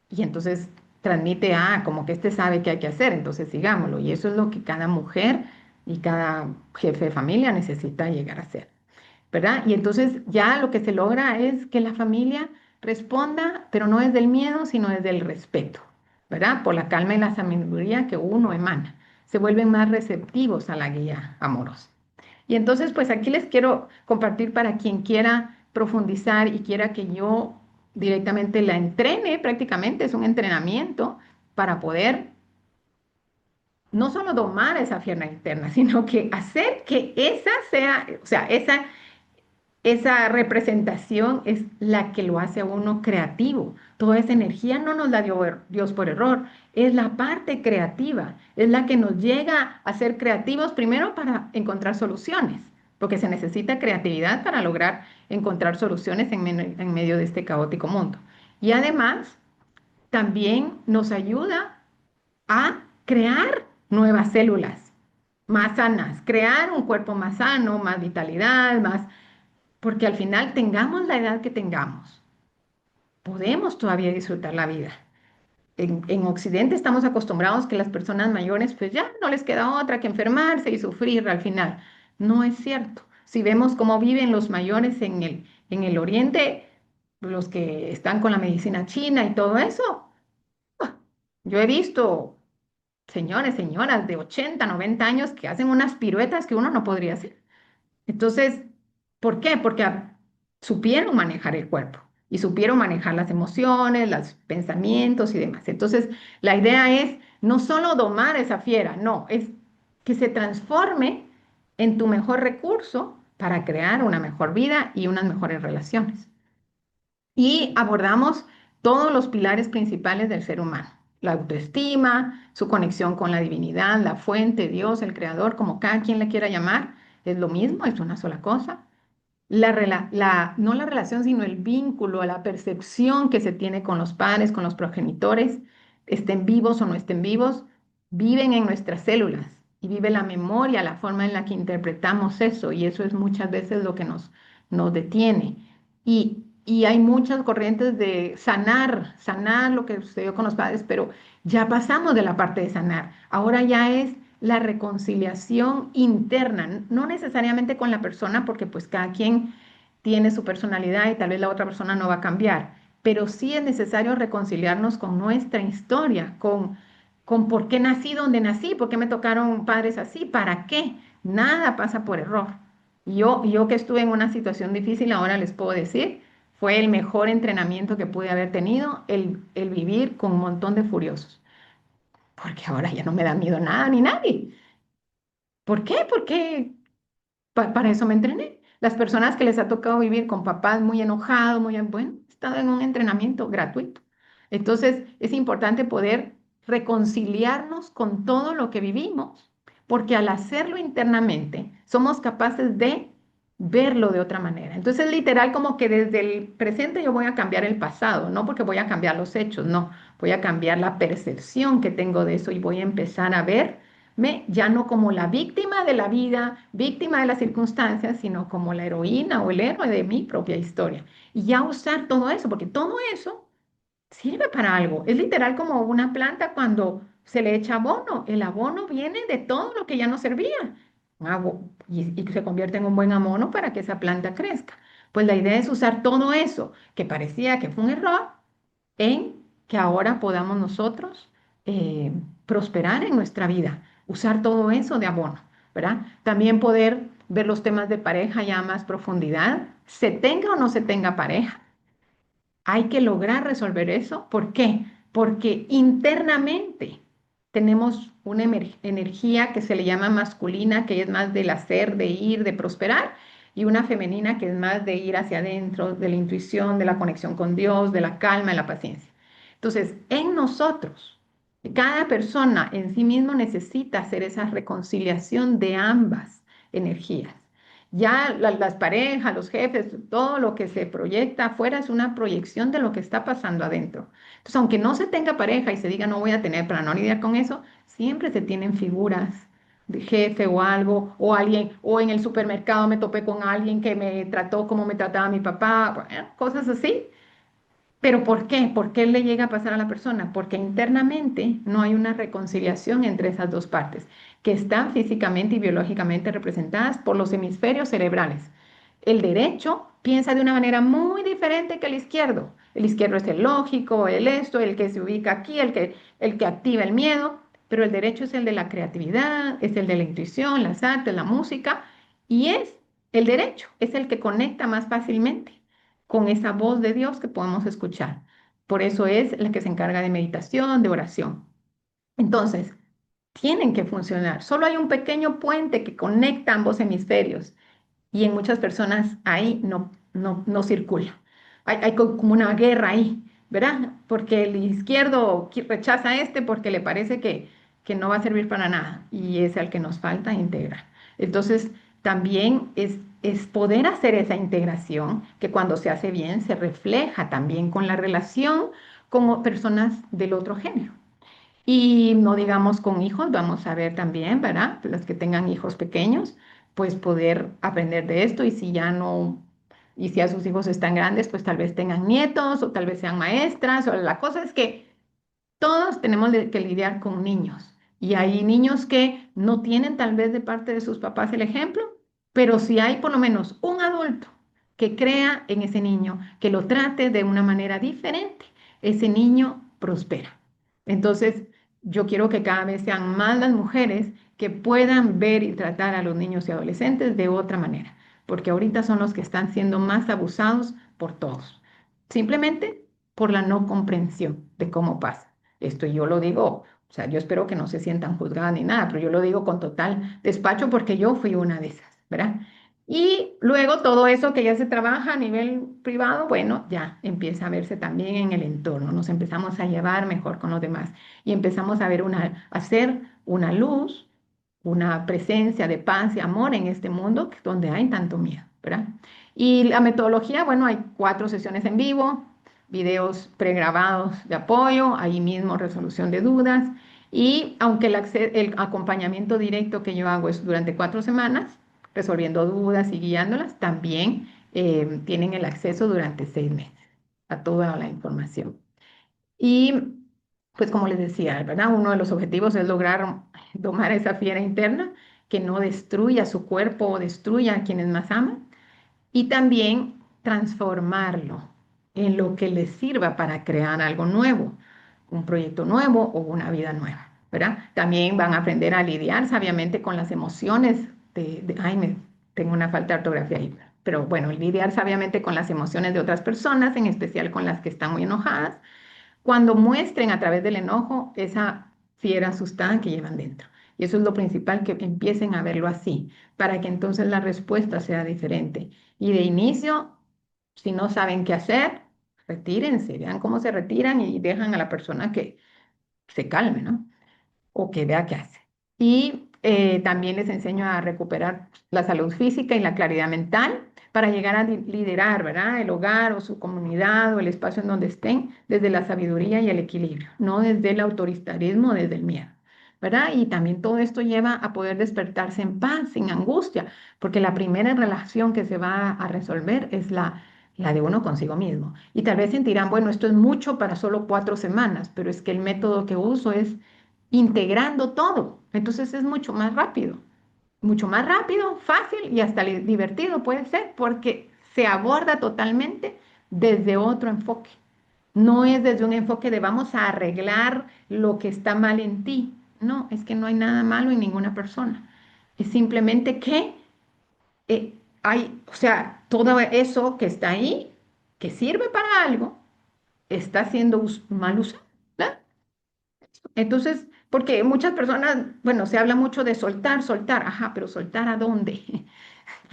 y entonces transmite, como que este sabe qué hay que hacer, entonces sigámoslo. Y eso es lo que cada mujer y cada jefe de familia necesita llegar a hacer, ¿verdad? Y entonces ya lo que se logra es que la familia responda, pero no es del miedo, sino desde el respeto, ¿verdad? Por la calma y la sabiduría que uno emana. Se vuelven más receptivos a la guía amorosa. Y entonces, pues aquí les quiero compartir para quien quiera profundizar y quiera que yo directamente la entrene, prácticamente es un entrenamiento para poder no solo domar esa fiera interna, sino que hacer que esa sea, o sea, esa representación es la que lo hace a uno creativo. Toda esa energía no nos la dio Dios por error, es la parte creativa, es la que nos llega a ser creativos primero para encontrar soluciones, porque se necesita creatividad para lograr encontrar soluciones en medio de este caótico mundo. Y además, también nos ayuda a crear nuevas células más sanas, crear un cuerpo más sano, más vitalidad, más porque al final tengamos la edad que tengamos, podemos todavía disfrutar la vida. En Occidente estamos acostumbrados que las personas mayores pues ya no les queda otra que enfermarse y sufrir al final. No es cierto. Si vemos cómo viven los mayores en el Oriente, los que están con la medicina china y todo eso, yo he visto señores, señoras de 80, 90 años que hacen unas piruetas que uno no podría hacer. Entonces, ¿por qué? Porque supieron manejar el cuerpo y supieron manejar las emociones, los pensamientos y demás. Entonces, la idea es no solo domar esa fiera, no, es que se transforme en tu mejor recurso para crear una mejor vida y unas mejores relaciones. Y abordamos todos los pilares principales del ser humano. La autoestima, su conexión con la divinidad, la fuente, Dios, el creador, como cada quien le quiera llamar, es lo mismo, es una sola cosa. No la relación, sino el vínculo, la percepción que se tiene con los padres, con los progenitores, estén vivos o no estén vivos, viven en nuestras células y vive la memoria, la forma en la que interpretamos eso, y eso es muchas veces lo que nos detiene. Y hay muchas corrientes de sanar lo que sucedió con los padres, pero ya pasamos de la parte de sanar. Ahora ya es la reconciliación interna, no necesariamente con la persona, porque pues cada quien tiene su personalidad y tal vez la otra persona no va a cambiar, pero sí es necesario reconciliarnos con nuestra historia, con por qué nací donde nací, por qué me tocaron padres así, para qué. Nada pasa por error. Yo que estuve en una situación difícil, ahora les puedo decir, fue el mejor entrenamiento que pude haber tenido, el vivir con un montón de furiosos, porque ahora ya no me da miedo nada ni nadie. ¿Por qué? Porque para eso me entrené. Las personas que les ha tocado vivir con papás muy enojados, muy, bueno, he estado en un entrenamiento gratuito. Entonces, es importante poder reconciliarnos con todo lo que vivimos, porque al hacerlo internamente, somos capaces de verlo de otra manera. Entonces, es literal como que desde el presente yo voy a cambiar el pasado, no porque voy a cambiar los hechos, no, voy a cambiar la percepción que tengo de eso y voy a empezar a ver ya no como la víctima de la vida, víctima de las circunstancias, sino como la heroína o el héroe de mi propia historia. Y ya usar todo eso, porque todo eso sirve para algo. Es literal como una planta cuando se le echa abono. El abono viene de todo lo que ya no servía. Y se convierte en un buen abono para que esa planta crezca. Pues la idea es usar todo eso que parecía que fue un error en que ahora podamos nosotros eh, prosperar en nuestra vida, usar todo eso de abono, ¿verdad? También poder ver los temas de pareja ya a más profundidad, se tenga o no se tenga pareja. Hay que lograr resolver eso. ¿Por qué? Porque internamente tenemos una energía que se le llama masculina, que es más del hacer, de ir, de prosperar, y una femenina que es más de ir hacia adentro, de la intuición, de la conexión con Dios, de la calma, de la paciencia. Entonces, en nosotros, cada persona en sí mismo necesita hacer esa reconciliación de ambas energías. Ya las parejas, los jefes, todo lo que se proyecta afuera es una proyección de lo que está pasando adentro. Entonces, aunque no se tenga pareja y se diga no voy a tener para no lidiar con eso, siempre se tienen figuras de jefe o algo, o alguien, o en el supermercado me topé con alguien que me trató como me trataba mi papá, bueno, cosas así. ¿Pero por qué? ¿Por qué le llega a pasar a la persona? Porque internamente no hay una reconciliación entre esas dos partes, que están físicamente y biológicamente representadas por los hemisferios cerebrales. El derecho piensa de una manera muy diferente que el izquierdo. El izquierdo es el lógico, el esto, el que se ubica aquí, el que activa el miedo, pero el derecho es el de la creatividad, es el de la intuición, las artes, la música, y es el derecho, es el que conecta más fácilmente con esa voz de Dios que podemos escuchar. Por eso es la que se encarga de meditación, de oración. Entonces, tienen que funcionar. Solo hay un pequeño puente que conecta ambos hemisferios y en muchas personas ahí no circula. Hay como una guerra ahí, ¿verdad? Porque el izquierdo rechaza a este porque le parece que no va a servir para nada y es al que nos falta integrar. Entonces, también es poder hacer esa integración que cuando se hace bien se refleja también con la relación con personas del otro género. Y no digamos con hijos, vamos a ver también, ¿verdad? Los que tengan hijos pequeños, pues poder aprender de esto y si ya no, y si a sus hijos están grandes, pues tal vez tengan nietos o tal vez sean maestras, o la cosa es que todos tenemos que lidiar con niños y hay niños que no tienen tal vez de parte de sus papás el ejemplo, pero si hay por lo menos un adulto que crea en ese niño, que lo trate de una manera diferente, ese niño prospera. Entonces, yo quiero que cada vez sean más las mujeres que puedan ver y tratar a los niños y adolescentes de otra manera, porque ahorita son los que están siendo más abusados por todos, simplemente por la no comprensión de cómo pasa. Esto yo lo digo, o sea, yo espero que no se sientan juzgadas ni nada, pero yo lo digo con total despacho porque yo fui una de esas, ¿verdad? Y luego todo eso que ya se trabaja a nivel privado, bueno, ya empieza a verse también en el entorno, nos empezamos a llevar mejor con los demás y empezamos a ver a hacer una luz, una presencia de paz y amor en este mundo donde hay tanto miedo, ¿verdad? Y la metodología, bueno, hay 4 sesiones en vivo, videos pregrabados de apoyo, ahí mismo resolución de dudas. Y aunque el acompañamiento directo que yo hago es durante 4 semanas, resolviendo dudas y guiándolas, también tienen el acceso durante 6 meses a toda la información. Y pues como les decía, ¿verdad? Uno de los objetivos es lograr domar esa fiera interna que no destruya su cuerpo o destruya a quienes más aman y también transformarlo en lo que les sirva para crear algo nuevo, un proyecto nuevo o una vida nueva, ¿verdad? También van a aprender a lidiar sabiamente con las emociones ay, tengo una falta de ortografía ahí, pero bueno, lidiar sabiamente con las emociones de otras personas, en especial con las que están muy enojadas, cuando muestren a través del enojo esa fiera asustada que llevan dentro. Y eso es lo principal, que empiecen a verlo así, para que entonces la respuesta sea diferente. Y de inicio, si no saben qué hacer, retírense, vean cómo se retiran y dejan a la persona que se calme, ¿no? O que vea qué hace. Y también les enseño a recuperar la salud física y la claridad mental para llegar a liderar, ¿verdad? El hogar o su comunidad o el espacio en donde estén desde la sabiduría y el equilibrio, no desde el autoritarismo o desde el miedo, ¿verdad? Y también todo esto lleva a poder despertarse en paz, sin angustia, porque la primera relación que se va a resolver es la de uno consigo mismo. Y tal vez sentirán, bueno, esto es mucho para solo 4 semanas, pero es que el método que uso es integrando todo. Entonces es mucho más rápido, fácil y hasta divertido puede ser porque se aborda totalmente desde otro enfoque. No es desde un enfoque de vamos a arreglar lo que está mal en ti. No, es que no hay nada malo en ninguna persona. Es simplemente que hay, o sea, todo eso que está ahí, que sirve para algo, está siendo mal usado. ¿Verdad? Entonces, porque muchas personas, bueno, se habla mucho de soltar, soltar, ajá, pero soltar ¿a dónde?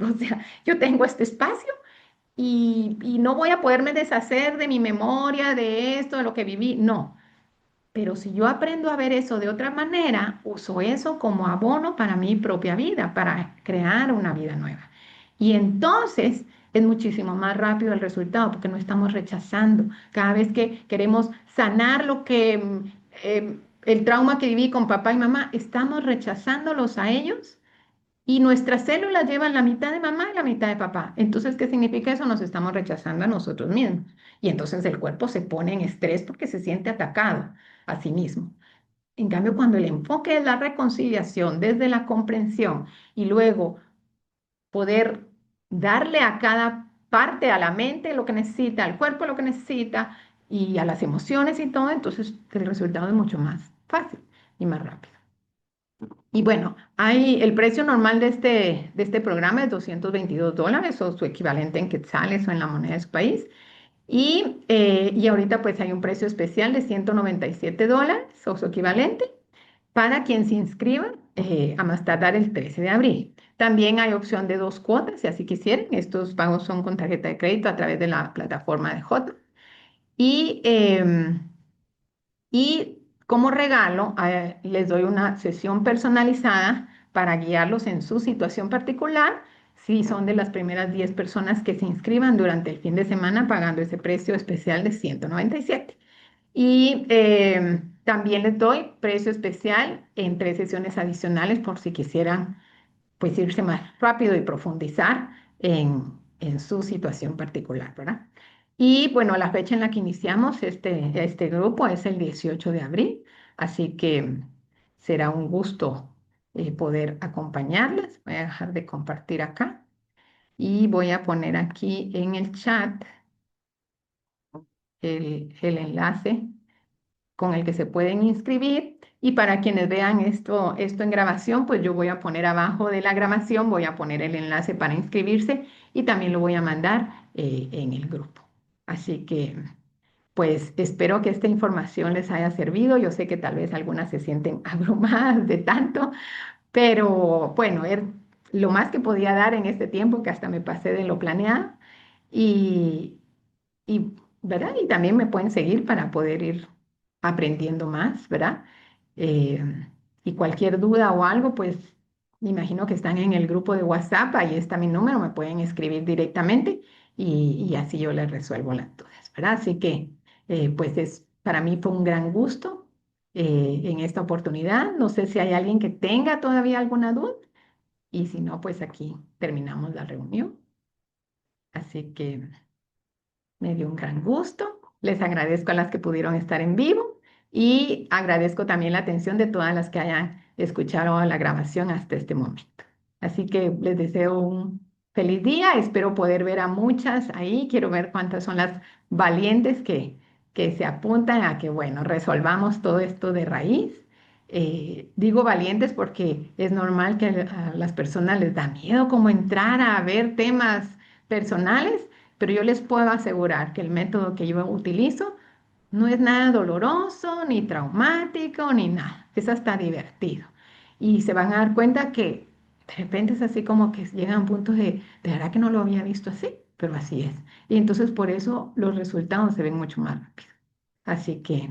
O sea, yo tengo este espacio y no voy a poderme deshacer de mi memoria, de esto, de lo que viví, no. Pero si yo aprendo a ver eso de otra manera, uso eso como abono para mi propia vida, para crear una vida nueva. Y entonces es muchísimo más rápido el resultado porque no estamos rechazando. Cada vez que queremos sanar el trauma que viví con papá y mamá, estamos rechazándolos a ellos y nuestras células llevan la mitad de mamá y la mitad de papá. Entonces, ¿qué significa eso? Nos estamos rechazando a nosotros mismos. Y entonces el cuerpo se pone en estrés porque se siente atacado a sí mismo. En cambio, cuando el enfoque es la reconciliación desde la comprensión y luego poder darle a cada parte, a la mente lo que necesita, al cuerpo lo que necesita y a las emociones y todo, entonces el resultado es mucho más fácil y más rápido. Y bueno, el precio normal de este programa es $222 o su equivalente en quetzales o en la moneda de su país. Y ahorita pues hay un precio especial de $197 o su equivalente para quien se inscriba a más tardar el 13 de abril. También hay opción de 2 cuotas, si así quisieran. Estos pagos son con tarjeta de crédito a través de la plataforma de J. Y, y como regalo, les doy una sesión personalizada para guiarlos en su situación particular, si son de las primeras 10 personas que se inscriban durante el fin de semana pagando ese precio especial de 197. Y también les doy precio especial en 3 sesiones adicionales por si quisieran pues irse más rápido y profundizar en su situación particular, ¿verdad? Y bueno, la fecha en la que iniciamos este grupo es el 18 de abril, así que será un gusto poder acompañarlas. Voy a dejar de compartir acá y voy a poner aquí en el chat el enlace con el que se pueden inscribir. Y para quienes vean esto en grabación, pues yo voy a poner abajo de la grabación, voy a poner el enlace para inscribirse y también lo voy a mandar en el grupo. Así que, pues espero que esta información les haya servido. Yo sé que tal vez algunas se sienten abrumadas de tanto, pero bueno, lo más que podía dar en este tiempo, que hasta me pasé de lo planeado. Y, y, ¿verdad? Y también me pueden seguir para poder ir aprendiendo más, ¿verdad? Eh, y cualquier duda o algo, pues me imagino que están en el grupo de WhatsApp, ahí está mi número, me pueden escribir directamente y así yo les resuelvo las dudas, ¿verdad? Así que, pues para mí fue un gran gusto en esta oportunidad. No sé si hay alguien que tenga todavía alguna duda y si no, pues aquí terminamos la reunión. Así que me dio un gran gusto. Les agradezco a las que pudieron estar en vivo y agradezco también la atención de todas las que hayan escuchado la grabación hasta este momento. Así que les deseo un feliz día, espero poder ver a muchas ahí, quiero ver cuántas son las valientes que se apuntan a que, bueno, resolvamos todo esto de raíz. Digo valientes porque es normal que a las personas les da miedo como entrar a ver temas personales, pero yo les puedo asegurar que el método que yo utilizo no es nada doloroso, ni traumático, ni nada. Es hasta divertido. Y se van a dar cuenta que de repente es así como que llegan puntos de verdad que no lo había visto así, pero así es. Y entonces por eso los resultados se ven mucho más rápido. Así que,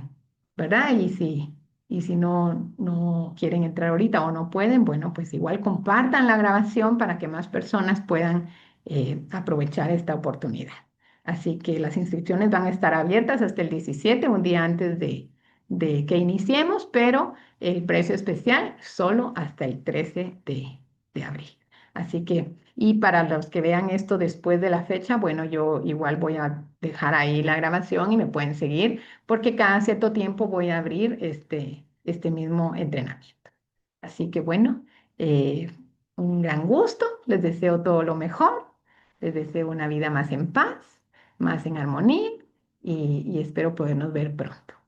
¿verdad? Y si no quieren entrar ahorita o no pueden, bueno, pues igual compartan la grabación para que más personas puedan aprovechar esta oportunidad. Así que las inscripciones van a estar abiertas hasta el 17, un día antes de que iniciemos, pero el precio especial solo hasta el 13 de abril. Así que, y para los que vean esto después de la fecha, bueno, yo igual voy a dejar ahí la grabación y me pueden seguir porque cada cierto tiempo voy a abrir este mismo entrenamiento. Así que bueno, eh, un gran gusto, les deseo todo lo mejor, les deseo una vida más en paz, más en armonía y espero podernos ver pronto.